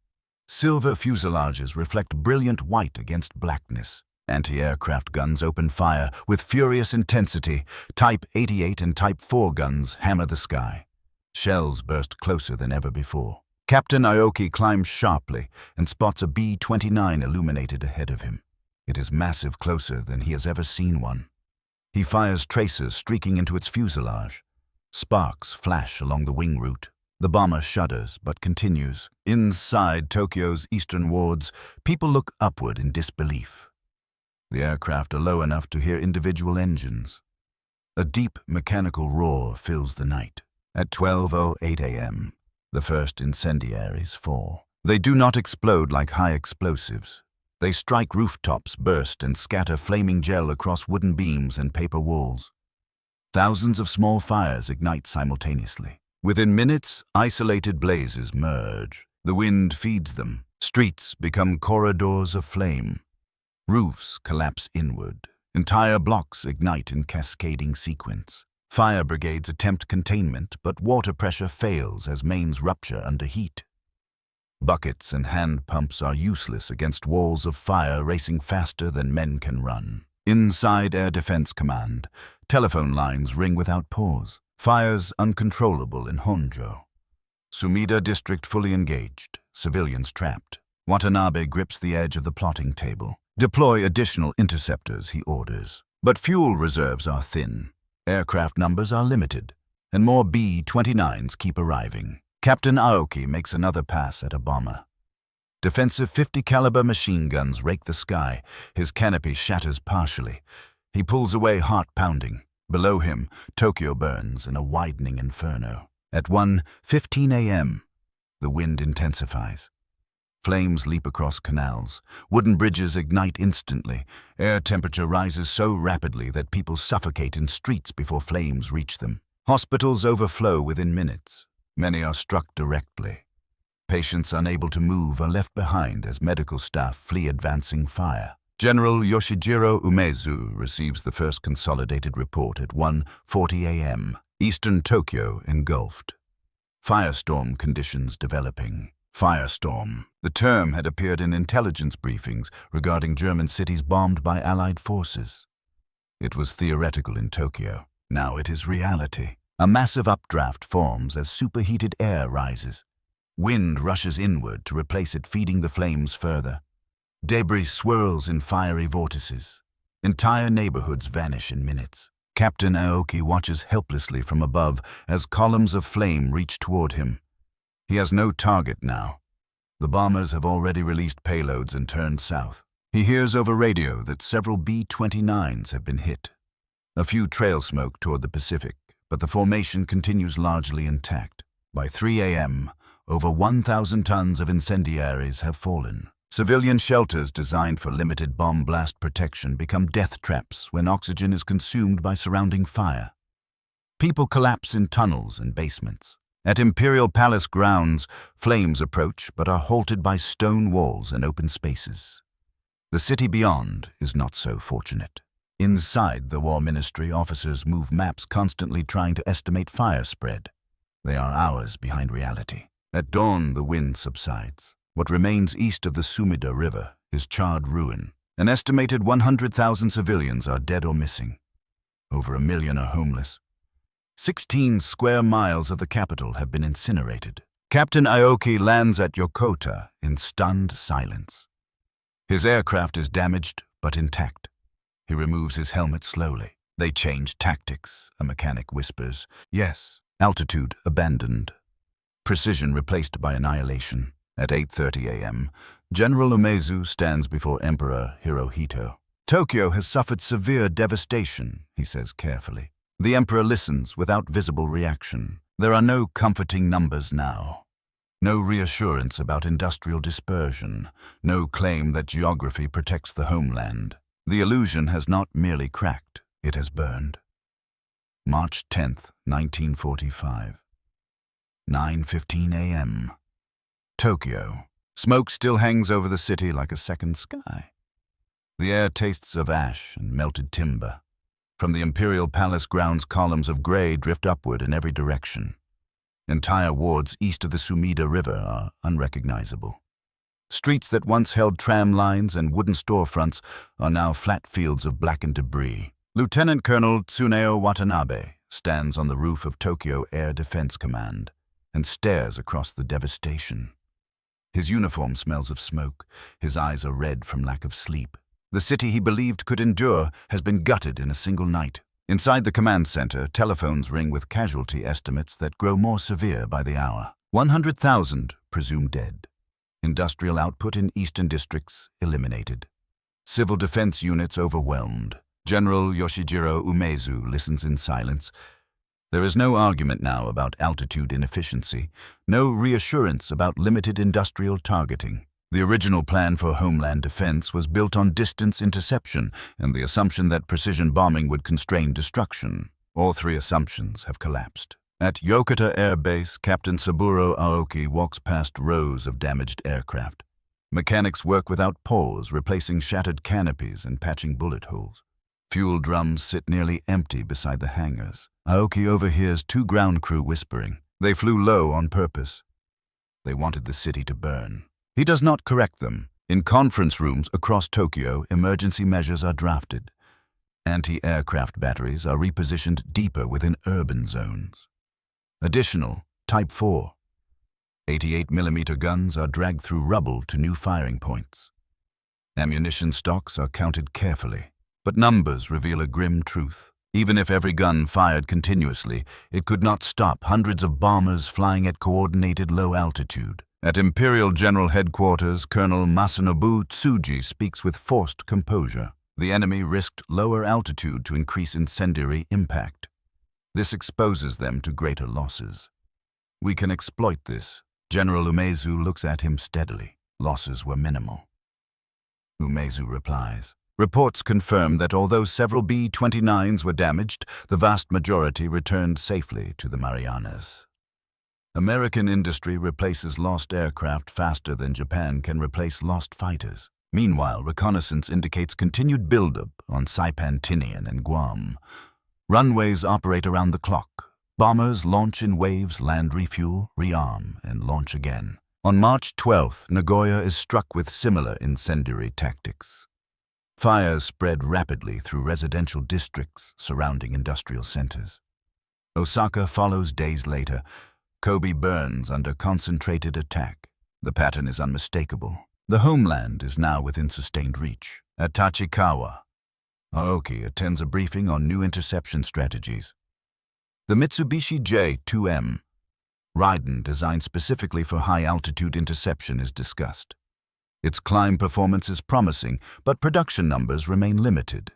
Silver fuselages reflect brilliant white against blackness. Anti-aircraft guns open fire with furious intensity. Type 88 and Type 4 guns hammer the sky. Shells burst closer than ever before. Captain Aoki climbs sharply and spots a B-29 illuminated ahead of him. It is massive, closer than he has ever seen one. He fires tracers streaking into its fuselage. Sparks flash along the wing route. The bomber shudders but continues. Inside Tokyo's eastern wards, people look upward in disbelief. The aircraft are low enough to hear individual engines. A deep mechanical roar fills the night. At 12:08 a.m., the first incendiaries fall. They do not explode like high explosives. They strike rooftops, burst, and scatter flaming gel across wooden beams and paper walls. Thousands of small fires ignite simultaneously. Within minutes, isolated blazes merge. The wind feeds them. Streets become corridors of flame. Roofs collapse inward. Entire blocks ignite in cascading sequence. Fire brigades attempt containment, but water pressure fails as mains rupture under heat. Buckets and hand pumps are useless against walls of fire racing faster than men can run. Inside Air Defense Command, telephone lines ring without pause. Fires uncontrollable in Honjo. Sumida District fully engaged, civilians trapped. Watanabe grips the edge of the plotting table. Deploy additional interceptors, he orders. But fuel reserves are thin. Aircraft numbers are limited, and more B-29s keep arriving. Captain Aoki makes another pass at a bomber. Defensive 50-caliber machine guns rake the sky. His canopy shatters partially. He pulls away, heart pounding. Below him, Tokyo burns in a widening inferno. At 1:15 a.m., the wind intensifies. Flames leap across canals. Wooden bridges ignite instantly. Air temperature rises so rapidly that people suffocate in streets before flames reach them. Hospitals overflow within minutes. Many are struck directly. Patients unable to move are left behind as medical staff flee advancing fire. General Yoshijiro Umezu receives the first consolidated report at 1:40 a.m. Eastern Tokyo engulfed. Firestorm conditions developing. Firestorm. The term had appeared in intelligence briefings regarding German cities bombed by Allied forces. It was theoretical in Tokyo. Now it is reality. A massive updraft forms as superheated air rises. Wind rushes inward to replace it, feeding the flames further. Debris swirls in fiery vortices. Entire neighborhoods vanish in minutes. Captain Aoki watches helplessly from above as columns of flame reach toward him. He has no target now. The bombers have already released payloads and turned south. He hears over radio that several B-29s have been hit. A few trail smoke toward the Pacific, but the formation continues largely intact. By 3 a.m., over 1,000 tons of incendiaries have fallen. Civilian shelters designed for limited bomb blast protection become death traps when oxygen is consumed by surrounding fire. People collapse in tunnels and basements. At Imperial Palace grounds, flames approach but are halted by stone walls and open spaces. The city beyond is not so fortunate. Inside the War Ministry, officers move maps constantly trying to estimate fire spread. They are hours behind reality. At dawn, the wind subsides. What remains east of the Sumida River is charred ruin. An estimated 100,000 civilians are dead or missing. Over 1 million are homeless. 16 square miles of the capital have been incinerated. Captain Aoki lands at Yokota in stunned silence. His aircraft is damaged but intact. He removes his helmet slowly. They change tactics, a mechanic whispers. Yes, altitude abandoned. Precision replaced by annihilation. At 8:30 a.m., General Umezu stands before Emperor Hirohito. Tokyo has suffered severe devastation, he says carefully. The emperor listens without visible reaction. There are no comforting numbers now. No reassurance about industrial dispersion. No claim that geography protects the homeland. The illusion has not merely cracked, it has burned. March 10th, 1945. 9:15 a.m. Tokyo. Smoke still hangs over the city like a second sky. The air tastes of ash and melted timber. From the Imperial Palace grounds, columns of gray drift upward in every direction. Entire wards east of the Sumida River are unrecognizable. Streets that once held tram lines and wooden storefronts are now flat fields of blackened debris. Lieutenant Colonel Tsuneo Watanabe stands on the roof of Tokyo Air Defense Command and stares across the devastation. His uniform smells of smoke. His eyes are red from lack of sleep. The city he believed could endure has been gutted in a single night. Inside the command center, telephones ring with casualty estimates that grow more severe by the hour. 100,000 presumed dead. Industrial output in eastern districts eliminated. Civil defense units overwhelmed. General Yoshijiro Umezu listens in silence. There is no argument now about altitude inefficiency, no reassurance about limited industrial targeting. The original plan for Homeland defense was built on distance interception and the assumption that precision bombing would constrain destruction. All three assumptions have collapsed. At Yokota Air Base, Captain Saburo Aoki walks past rows of damaged aircraft. Mechanics work without pause, replacing shattered canopies and patching bullet holes. Fuel drums sit nearly empty beside the hangars. Aoki overhears two ground crew whispering. They flew low on purpose. They wanted the city to burn. He does not correct them. In conference rooms across Tokyo, emergency measures are drafted. Anti-aircraft batteries are repositioned deeper within urban zones. Additional, Type 4. 88mm guns are dragged through rubble to new firing points. Ammunition stocks are counted carefully. But numbers reveal a grim truth. Even if every gun fired continuously, it could not stop hundreds of bombers flying at coordinated low altitude. At Imperial General Headquarters, Colonel Masanobu Tsuji speaks with forced composure. The enemy risked lower altitude to increase incendiary impact. This exposes them to greater losses. We can exploit this. General Umezu looks at him steadily. Losses were minimal. Umezu replies. Reports confirm that although several B-29s were damaged, the vast majority returned safely to the Marianas. American industry replaces lost aircraft faster than Japan can replace lost fighters. Meanwhile, reconnaissance indicates continued buildup on Saipan, Tinian, and Guam. Runways operate around the clock. Bombers launch in waves, land, refuel, rearm, and launch again. On March 12th, Nagoya is struck with similar incendiary tactics. Fires spread rapidly through residential districts surrounding industrial centers. Osaka follows days later. Kobe burns under concentrated attack. The pattern is unmistakable. The Homeland is now within sustained reach. At Tachikawa, Aoki attends a briefing on new interception strategies. The Mitsubishi J-2M, Raiden designed specifically for high-altitude interception, is discussed. Its climb performance is promising, but production numbers remain limited.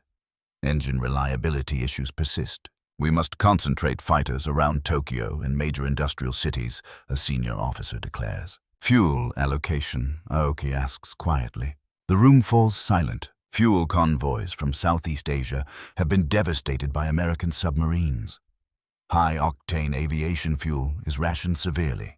Engine reliability issues persist. We must concentrate fighters around Tokyo and major industrial cities, a senior officer declares. Fuel allocation, Aoki asks quietly. The room falls silent. Fuel convoys from Southeast Asia have been devastated by American submarines. High-octane aviation fuel is rationed severely.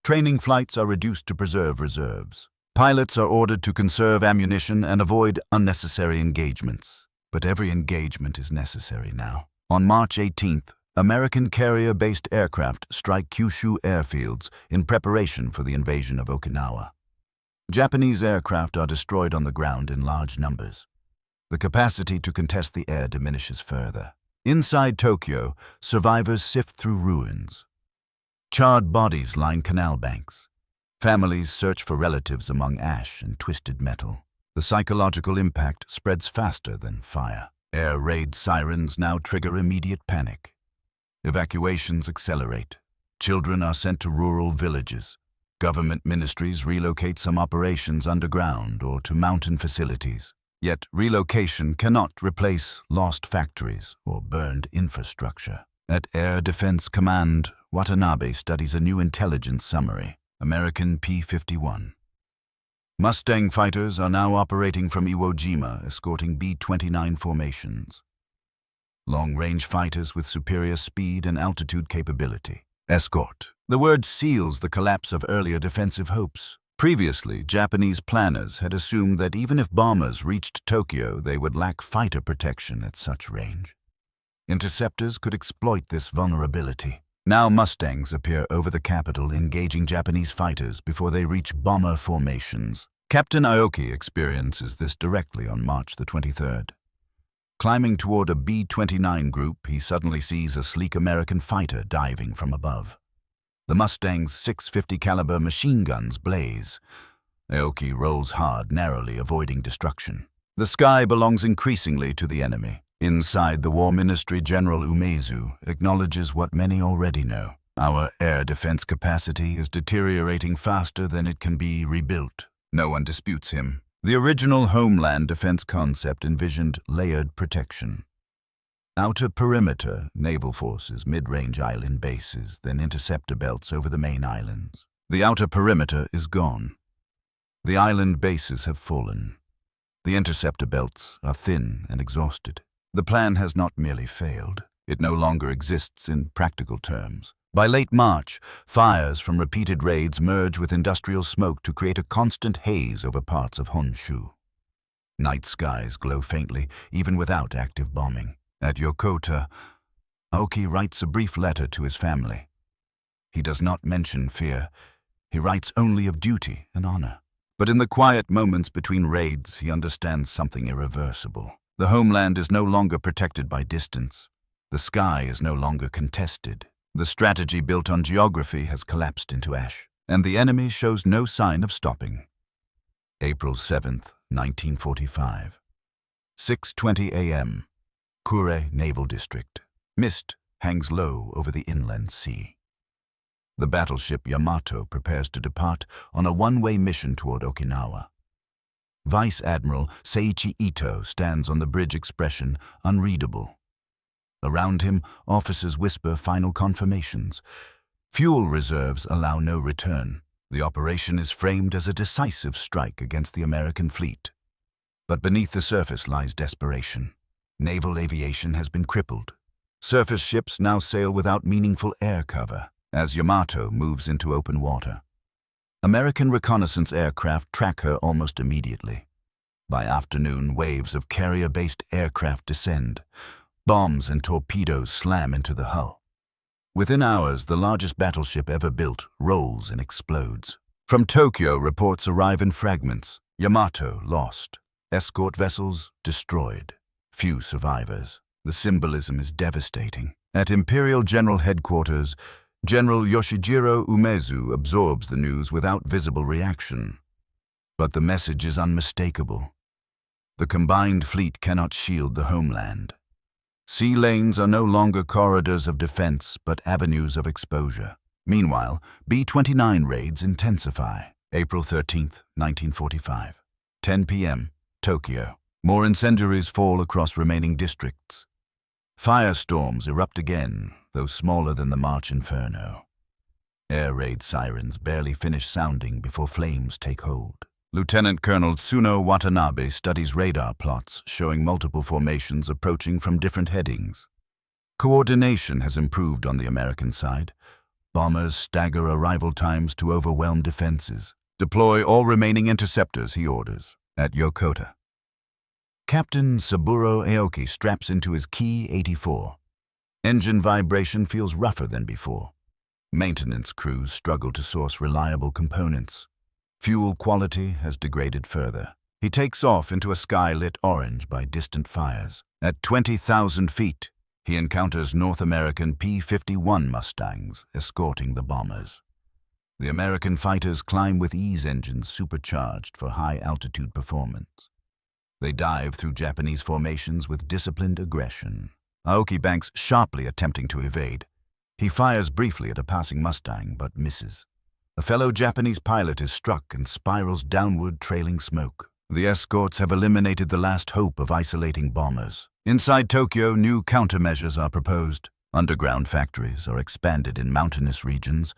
Training flights are reduced to preserve reserves. Pilots are ordered to conserve ammunition and avoid unnecessary engagements. But every engagement is necessary now. On March 18th, American carrier-based aircraft strike Kyushu airfields in preparation for the invasion of Okinawa. Japanese aircraft are destroyed on the ground in large numbers. The capacity to contest the air diminishes further. Inside Tokyo, survivors sift through ruins. Charred bodies line canal banks. Families search for relatives among ash and twisted metal. The psychological impact spreads faster than fire. Air raid sirens now trigger immediate panic. Evacuations accelerate. Children are sent to rural villages. Government ministries relocate some operations underground or to mountain facilities. Yet relocation cannot replace lost factories or burned infrastructure. At Air Defense Command, Watanabe studies a new intelligence summary. American P-51. Mustang fighters are now operating from Iwo Jima, escorting B-29 formations. Long-range fighters with superior speed and altitude capability. Escort. The word seals the collapse of earlier defensive hopes. Previously, Japanese planners had assumed that even if bombers reached Tokyo, they would lack fighter protection at such range. Interceptors could exploit this vulnerability. Now Mustangs appear over the capital, engaging Japanese fighters before they reach bomber formations. Captain Aoki experiences this directly on March the 23rd. Climbing toward a B-29 group, he suddenly sees a sleek American fighter diving from above. The Mustang's .650 caliber machine guns blaze. Aoki rolls hard, narrowly avoiding destruction. The sky belongs increasingly to the enemy. Inside, the War Ministry General Umezu acknowledges what many already know. Our air defense capacity is deteriorating faster than it can be rebuilt. No one disputes him. The original Homeland defense concept envisioned layered protection. Outer perimeter, naval forces, mid-range island bases, then interceptor belts over the main islands. The outer perimeter is gone. The island bases have fallen. The interceptor belts are thin and exhausted. The plan has not merely failed. It no longer exists in practical terms. By late March, fires from repeated raids merge with industrial smoke to create a constant haze over parts of Honshu. Night skies glow faintly, even without active bombing. At Yokota, Aoki writes a brief letter to his family. He does not mention fear. He writes only of duty and honor. But in the quiet moments between raids, he understands something irreversible. The homeland is no longer protected by distance. The sky is no longer contested. The strategy built on geography has collapsed into ash, and the enemy shows no sign of stopping. April 7th, 1945. 6:20 a.m. Kure Naval District. Mist hangs low over the inland sea. The battleship Yamato prepares to depart on a one-way mission toward Okinawa. Vice Admiral Seiichi Ito stands on the bridge, expression unreadable. Around him, officers whisper final confirmations. Fuel reserves allow no return. The operation is framed as a decisive strike against the American fleet. But beneath the surface lies desperation. Naval aviation has been crippled. Surface ships now sail without meaningful air cover as Yamato moves into open water. American reconnaissance aircraft track her almost immediately. By afternoon, waves of carrier-based aircraft descend. Bombs and torpedoes slam into the hull. Within hours, the largest battleship ever built rolls and explodes. From Tokyo, reports arrive in fragments. Yamato lost. Escort vessels destroyed. Few survivors. The symbolism is devastating. At Imperial General Headquarters, General Yoshijiro Umezu absorbs the news without visible reaction. But the message is unmistakable. The combined fleet cannot shield the homeland. Sea lanes are no longer corridors of defense, but avenues of exposure. Meanwhile, B-29 raids intensify. April 13th, 1945. 10 p.m., Tokyo. More incendiaries fall across remaining districts. Firestorms erupt again, though smaller than the March Inferno. Air raid sirens barely finish sounding before flames take hold. Lieutenant Colonel Tsuno Watanabe studies radar plots showing multiple formations approaching from different headings. Coordination has improved on the American side. Bombers stagger arrival times to overwhelm defenses. Deploy all remaining interceptors, he orders. At Yokota, Captain Saburo Aoki straps into his Ki 84. Engine vibration feels rougher than before. Maintenance crews struggle to source reliable components. Fuel quality has degraded further. He takes off into a sky lit orange by distant fires. At 20,000 feet, he encounters North American P-51 Mustangs escorting the bombers. The American fighters climb with ease, engines supercharged for high-altitude performance. They dive through Japanese formations with disciplined aggression. Aoki banks sharply, attempting to evade. He fires briefly at a passing Mustang, but misses. A fellow Japanese pilot is struck and spirals downward, trailing smoke. The escorts have eliminated the last hope of isolating bombers. Inside Tokyo, new countermeasures are proposed. Underground factories are expanded in mountainous regions.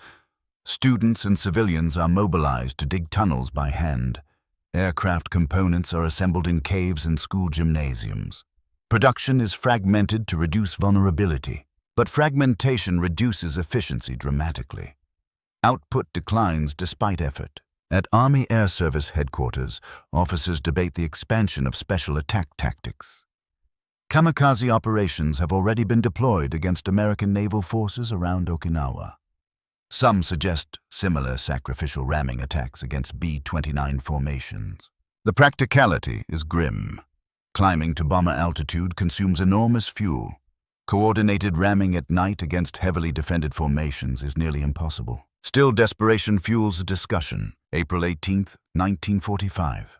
Students and civilians are mobilized to dig tunnels by hand. Aircraft components are assembled in caves and school gymnasiums. Production is fragmented to reduce vulnerability, but fragmentation reduces efficiency dramatically. Output declines despite effort. At Army Air Service headquarters, officers debate the expansion of special attack tactics. Kamikaze operations have already been deployed against American naval forces around Okinawa. Some suggest similar sacrificial ramming attacks against B-29 formations. The practicality is grim. Climbing to bomber altitude consumes enormous fuel. Coordinated ramming at night against heavily defended formations is nearly impossible. Still, desperation fuels a discussion. April 18, 1945.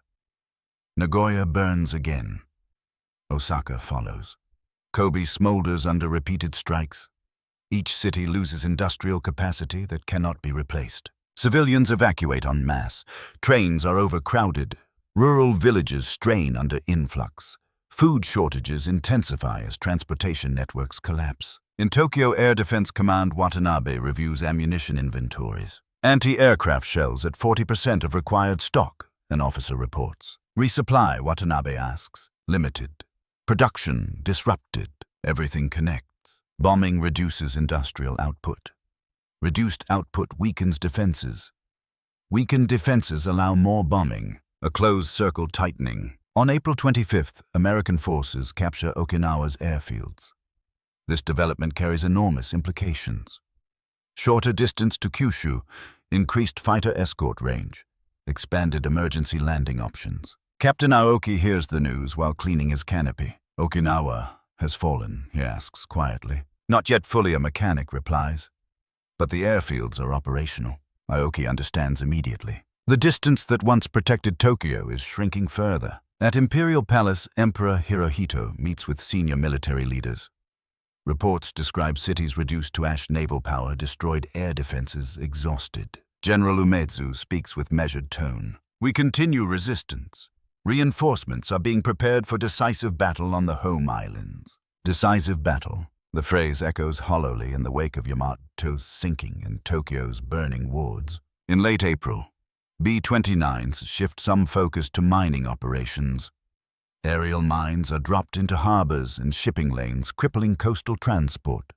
Nagoya burns again. Osaka follows. Kobe smolders under repeated strikes. Each city loses industrial capacity that cannot be replaced. Civilians evacuate en masse. Trains are overcrowded. Rural villages strain under influx. Food shortages intensify as transportation networks collapse. In Tokyo, Air Defense Command Watanabe reviews ammunition inventories. Anti-aircraft shells at 40% of required stock, an officer reports. Resupply, Watanabe asks. Limited. Production disrupted. Everything connects. Bombing reduces industrial output. Reduced output weakens defenses. Weakened defenses allow more bombing. A closed circle tightening. On April 25th, American forces capture Okinawa's airfields. This development carries enormous implications. Shorter distance to Kyushu, increased fighter escort range, expanded emergency landing options. Captain Aoki hears the news while cleaning his canopy. Okinawa has fallen, he asks quietly. Not yet fully, a mechanic replies. But the airfields are operational. Aoki understands immediately. The distance that once protected Tokyo is shrinking further. At Imperial Palace, Emperor Hirohito meets with senior military leaders. Reports describe cities reduced to ash naval power, destroyed air defenses, exhausted. General Umezu speaks with measured tone. We continue resistance. Reinforcements are being prepared for decisive battle on the home islands. Decisive battle. The phrase echoes hollowly in the wake of Yamato's sinking and Tokyo's burning wards. In late April, B-29s shift some focus to mining operations. Aerial mines are dropped into harbors and shipping lanes, crippling coastal transport.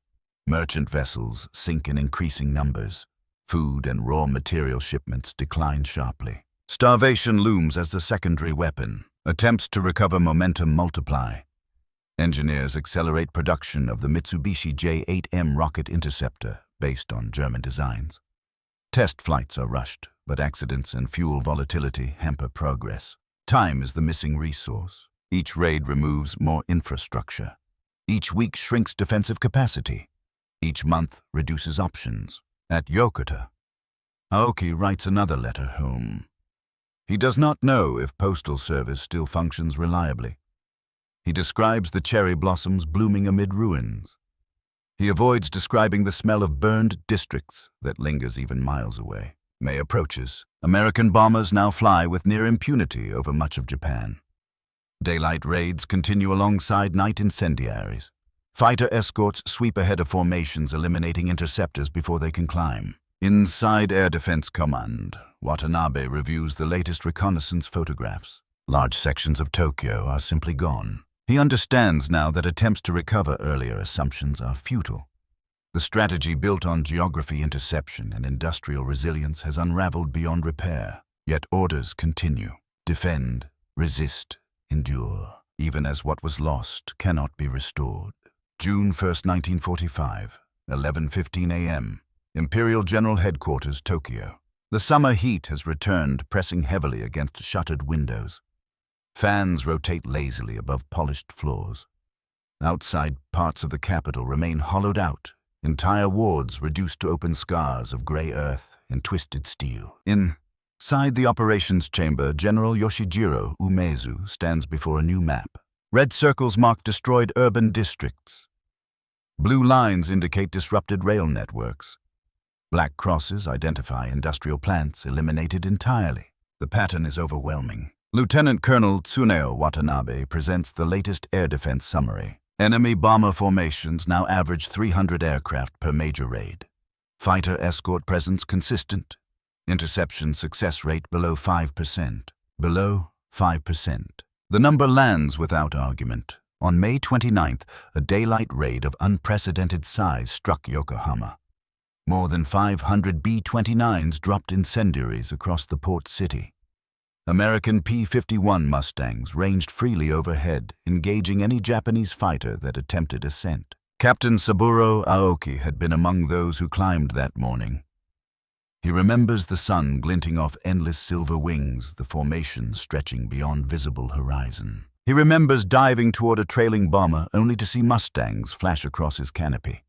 Merchant vessels sink in increasing numbers. Food and raw material shipments decline sharply. Starvation looms as the secondary weapon. Attempts to recover momentum multiply. Engineers accelerate production of the Mitsubishi J-8M rocket interceptor based on German designs. Test flights are rushed, but accidents and fuel volatility hamper progress. Time is the missing resource. Each raid removes more infrastructure. Each week shrinks defensive capacity. Each month reduces options. At Yokota, Aoki writes another letter home. He does not know if postal service still functions reliably. He describes the cherry blossoms blooming amid ruins. He avoids describing the smell of burned districts that lingers even miles away. May approaches. American bombers now fly with near impunity over much of Japan. Daylight raids continue alongside night incendiaries. Fighter escorts sweep ahead of formations, eliminating interceptors before they can climb. Inside Air Defense Command, Watanabe reviews the latest reconnaissance photographs. Large sections of Tokyo are simply gone. He understands now that attempts to recover earlier assumptions are futile. The strategy built on geography interception and industrial resilience has unraveled beyond repair. Yet orders continue. Defend, resist, endure, even as what was lost cannot be restored. June 1st, 1945, 11:15 a.m. Imperial General Headquarters, Tokyo. The summer heat has returned, pressing heavily against shuttered windows. Fans rotate lazily above polished floors. Outside, parts of the capital remain hollowed out, entire wards reduced to open scars of gray earth and twisted steel. Inside the operations chamber, General Yoshijiro Umezu stands before a new map. Red circles mark destroyed urban districts. Blue lines indicate disrupted rail networks. Black crosses identify industrial plants eliminated entirely. The pattern is overwhelming. Lieutenant Colonel Tsuneo Watanabe presents the latest air defense summary. Enemy bomber formations now average 300 aircraft per major raid. Fighter escort presence consistent. Interception success rate below 5%. Below 5%. The number lands without argument. On May 29th, a daylight raid of unprecedented size struck Yokohama. More than 500 B-29s dropped incendiaries across the port city. American P-51 Mustangs ranged freely overhead, engaging any Japanese fighter that attempted ascent. Captain Saburo Aoki had been among those who climbed that morning. He remembers the sun glinting off endless silver wings, the formation stretching beyond visible horizon. He remembers diving toward a trailing bomber only to see Mustangs flash across his canopy.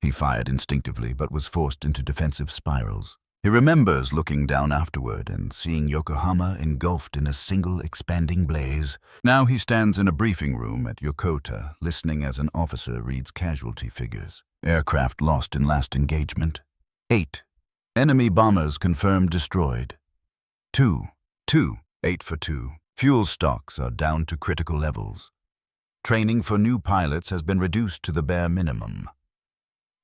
He fired instinctively but was forced into defensive spirals. He remembers looking down afterward and seeing Yokohama engulfed in a single expanding blaze. Now he stands in a briefing room at Yokota, listening as an officer reads casualty figures. Aircraft lost in last engagement. 8. Enemy bombers confirmed destroyed. 2. 8 for 2. Fuel stocks are down to critical levels. Training for new pilots has been reduced to the bare minimum.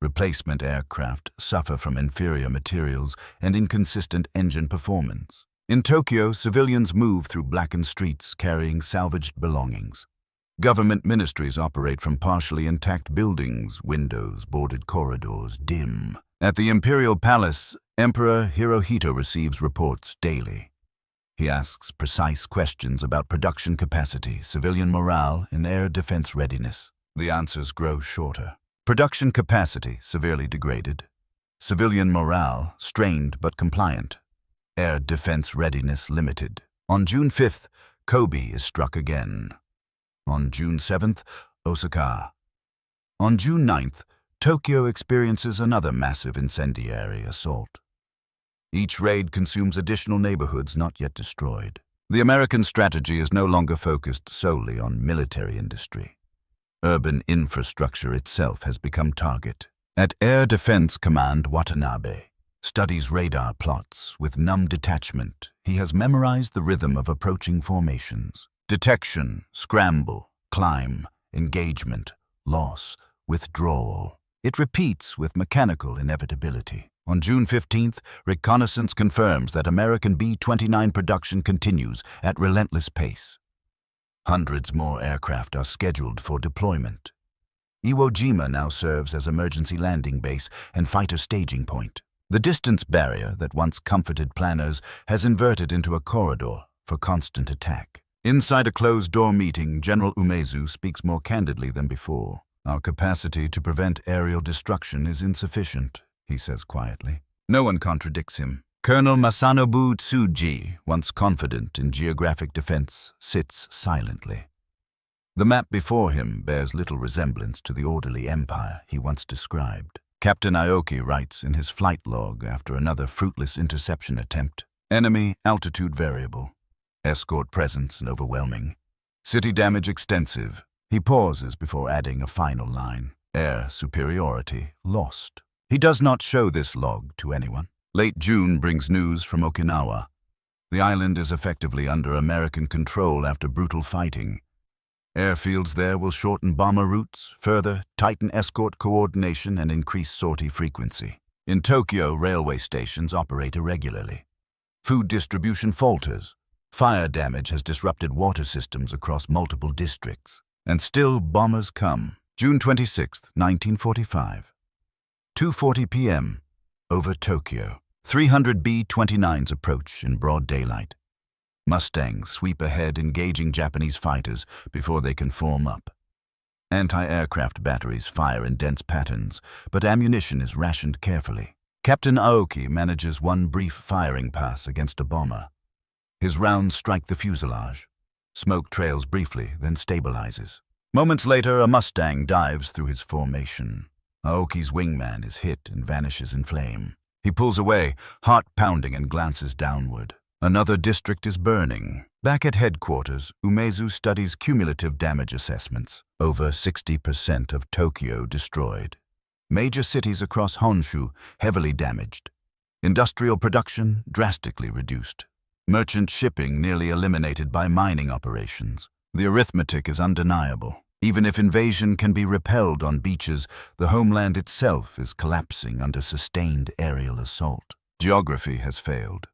Replacement aircraft suffer from inferior materials and inconsistent engine performance. In Tokyo, civilians move through blackened streets carrying salvaged belongings. Government ministries operate from partially intact buildings, windows, boarded corridors, dim. At the Imperial Palace, Emperor Hirohito receives reports daily. He asks precise questions about production capacity, civilian morale, and air defense readiness. The answers grow shorter. Production capacity severely degraded. Civilian morale strained but compliant. Air defense readiness limited. On June 5th, Kobe is struck again. On June 7th, Osaka. On June 9th, Tokyo experiences another massive incendiary assault. Each raid consumes additional neighborhoods not yet destroyed. The American strategy is no longer focused solely on military industry. Urban infrastructure itself has become target. At Air Defense Command, Watanabe studies radar plots with numb detachment. He has memorized the rhythm of approaching formations. Detection, scramble, climb, engagement, loss, withdrawal. It repeats with mechanical inevitability. On June 15th, reconnaissance confirms that American B-29 production continues at relentless pace. Hundreds more aircraft are scheduled for deployment. Iwo Jima now serves as emergency landing base and fighter staging point. The distance barrier that once comforted planners has inverted into a corridor for constant attack. Inside a closed-door meeting, General Umezu speaks more candidly than before. Our capacity to prevent aerial destruction is insufficient, he says quietly. No one contradicts him. Colonel Masanobu Tsuji, once confident in geographic defense, sits silently. The map before him bears little resemblance to the orderly empire he once described. Captain Aoki writes in his flight log after another fruitless interception attempt, enemy altitude variable, escort presence overwhelming, city damage extensive. He pauses before adding a final line, air superiority lost. He does not show this log to anyone. Late June brings news from Okinawa. The island is effectively under American control after brutal fighting. Airfields there will shorten bomber routes, further tighten escort coordination and increase sortie frequency. In Tokyo, railway stations operate irregularly. Food distribution falters. Fire damage has disrupted water systems across multiple districts. And still bombers come. June 26, 1945. 2:40 p.m. Over Tokyo. 300 B-29s approach in broad daylight. Mustangs sweep ahead, engaging Japanese fighters before they can form up. Anti-aircraft batteries fire in dense patterns, but ammunition is rationed carefully. Captain Aoki manages one brief firing pass against a bomber. His rounds strike the fuselage. Smoke trails briefly, then stabilizes. Moments later, a Mustang dives through his formation. Aoki's wingman is hit and vanishes in flame. He pulls away, heart pounding, and glances downward. Another district is burning. Back at headquarters, Umezu studies cumulative damage assessments. Over 60% of Tokyo destroyed. Major cities across Honshu heavily damaged. Industrial production drastically reduced. Merchant shipping nearly eliminated by mining operations. The arithmetic is undeniable. Even if invasion can be repelled on beaches, the homeland itself is collapsing under sustained aerial assault. Geography has failed.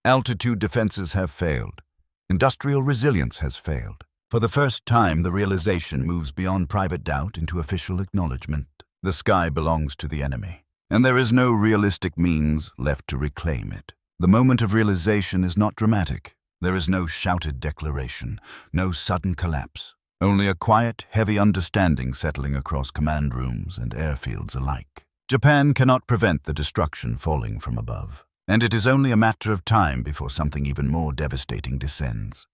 Altitude defenses have failed. Industrial resilience has failed. For the first time, the realization moves beyond private doubt into official acknowledgement. The sky belongs to the enemy, and there is no realistic means left to reclaim it. The moment of realization is not dramatic. There is no shouted declaration, no sudden collapse, only a quiet, heavy understanding settling across command rooms and airfields alike. Japan cannot prevent the destruction falling from above, and it is only a matter of time before something even more devastating descends.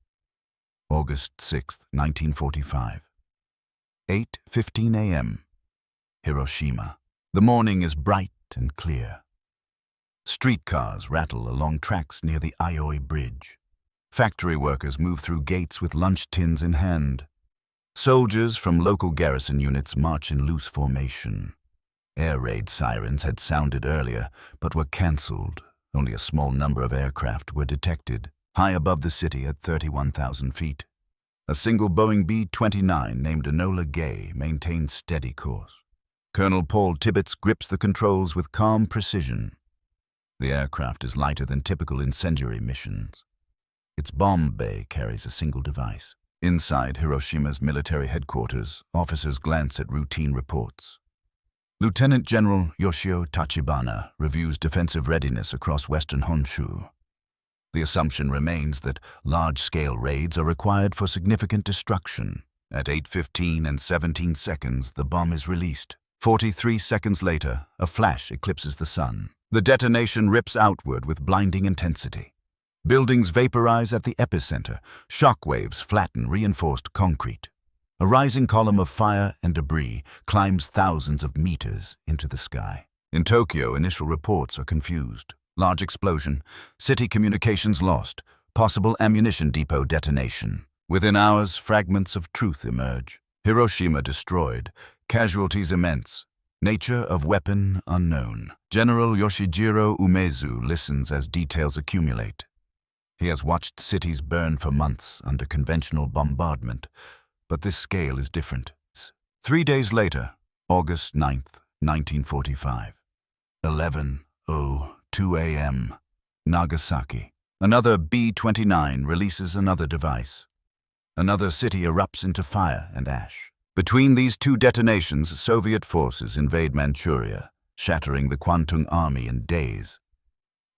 August 6, 1945. 8:15 a.m. Hiroshima. The morning is bright and clear. Streetcars rattle along tracks near the Aioi Bridge. Factory workers move through gates with lunch tins in hand. Soldiers from local garrison units march in loose formation. Air raid sirens had sounded earlier, but were cancelled. Only a small number of aircraft were detected, high above the city at 31,000 feet. A single Boeing B-29 named Enola Gay maintained steady course. Colonel Paul Tibbets grips the controls with calm precision. The aircraft is lighter than typical incendiary missions. Its bomb bay carries a single device. Inside Hiroshima's military headquarters, officers glance at routine reports. Lieutenant General Yoshio Tachibana reviews defensive readiness across western Honshu. The assumption remains that large-scale raids are required for significant destruction. At 8:15 and 17 seconds, the bomb is released. 43 seconds later, a flash eclipses the sun. The detonation rips outward with blinding intensity. Buildings vaporize at the epicenter. Shock waves flatten reinforced concrete. A rising column of fire and debris climbs thousands of meters into the sky. In Tokyo, initial reports are confused. Large explosion, city communications lost, possible ammunition depot detonation. Within hours, fragments of truth emerge. Hiroshima destroyed, casualties immense, nature of weapon unknown. General Yoshijiro Umezu listens as details accumulate. He has watched cities burn for months under conventional bombardment, but this scale is different. 3 days later, August 9th, 1945. 11:02 a.m. Nagasaki. Another B-29 releases another device. Another city erupts into fire and ash. Between these two detonations, Soviet forces invade Manchuria, shattering the Kwantung Army in days.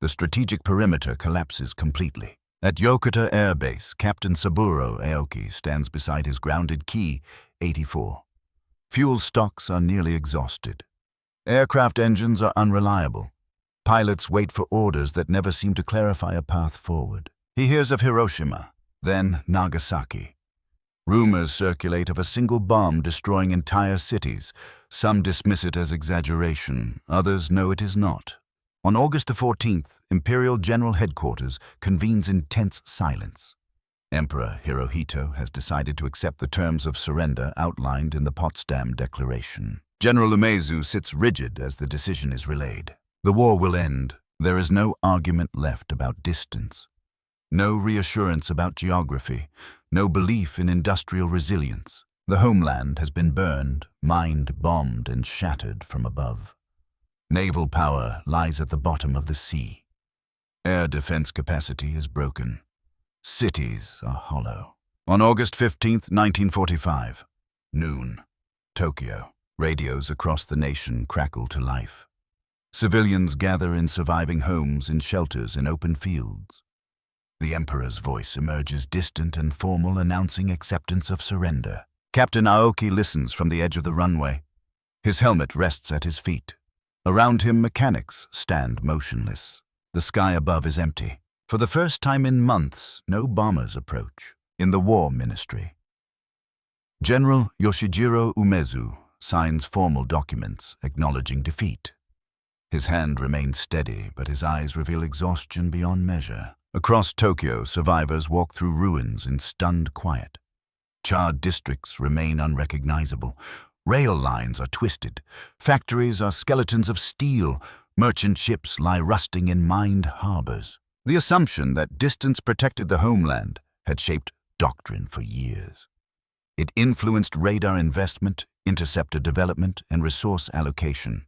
The strategic perimeter collapses completely. At Yokota Air Base, Captain Saburo Aoki stands beside his grounded Ki-84. Fuel stocks are nearly exhausted. Aircraft engines are unreliable. Pilots wait for orders that never seem to clarify a path forward. He hears of Hiroshima, then Nagasaki. Rumors circulate of a single bomb destroying entire cities. Some dismiss it as exaggeration, others know it is not. On August 14th, Imperial General Headquarters convenes in tense silence. Emperor Hirohito has decided to accept the terms of surrender outlined in the Potsdam Declaration. General Umezu sits rigid as the decision is relayed. The war will end. There is no argument left about distance. No reassurance about geography. No belief in industrial resilience. The homeland has been burned, mined, bombed, and shattered from above. Naval power lies at the bottom of the sea. Air defense capacity is broken. Cities are hollow. On August 15th, 1945, noon, Tokyo. Radios across the nation crackle to life. Civilians gather in surviving homes, in shelters, in open fields. The Emperor's voice emerges distant and formal, announcing acceptance of surrender. Captain Aoki listens from the edge of the runway. His helmet rests at his feet. Around him, mechanics stand motionless. The sky above is empty. For the first time in months, no bombers approach. In the War Ministry, General Yoshijiro Umezu signs formal documents acknowledging defeat. His hand remains steady, but his eyes reveal exhaustion beyond measure. Across Tokyo, survivors walk through ruins in stunned quiet. Charred districts remain unrecognizable. Rail lines are twisted. Factories are skeletons of steel. Merchant ships lie rusting in mined harbors. The assumption that distance protected the homeland had shaped doctrine for years. It influenced radar investment, interceptor development, and resource allocation.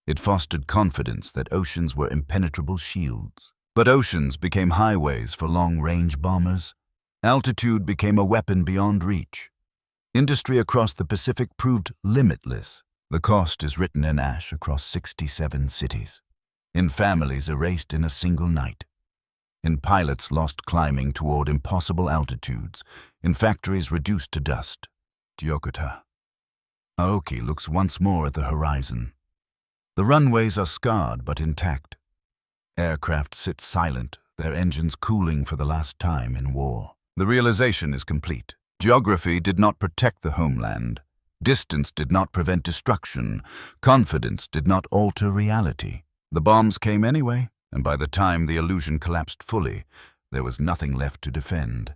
It fostered confidence that oceans were impenetrable shields. But oceans became highways for long-range bombers. Altitude became a weapon beyond reach. Industry across the Pacific proved limitless. The cost is written in ash across 67 cities, in families erased in a single night. in pilots lost climbing toward impossible altitudes, in factories reduced to dust. Gyokota. Aoki looks once more at the horizon. The runways are scarred but intact. Aircraft sit silent, their engines cooling for the last time in war. The realization is complete. Geography did not protect the homeland. Distance did not prevent destruction. Confidence did not alter reality. The bombs came anyway, and by the time the illusion collapsed fully, there was nothing left to defend.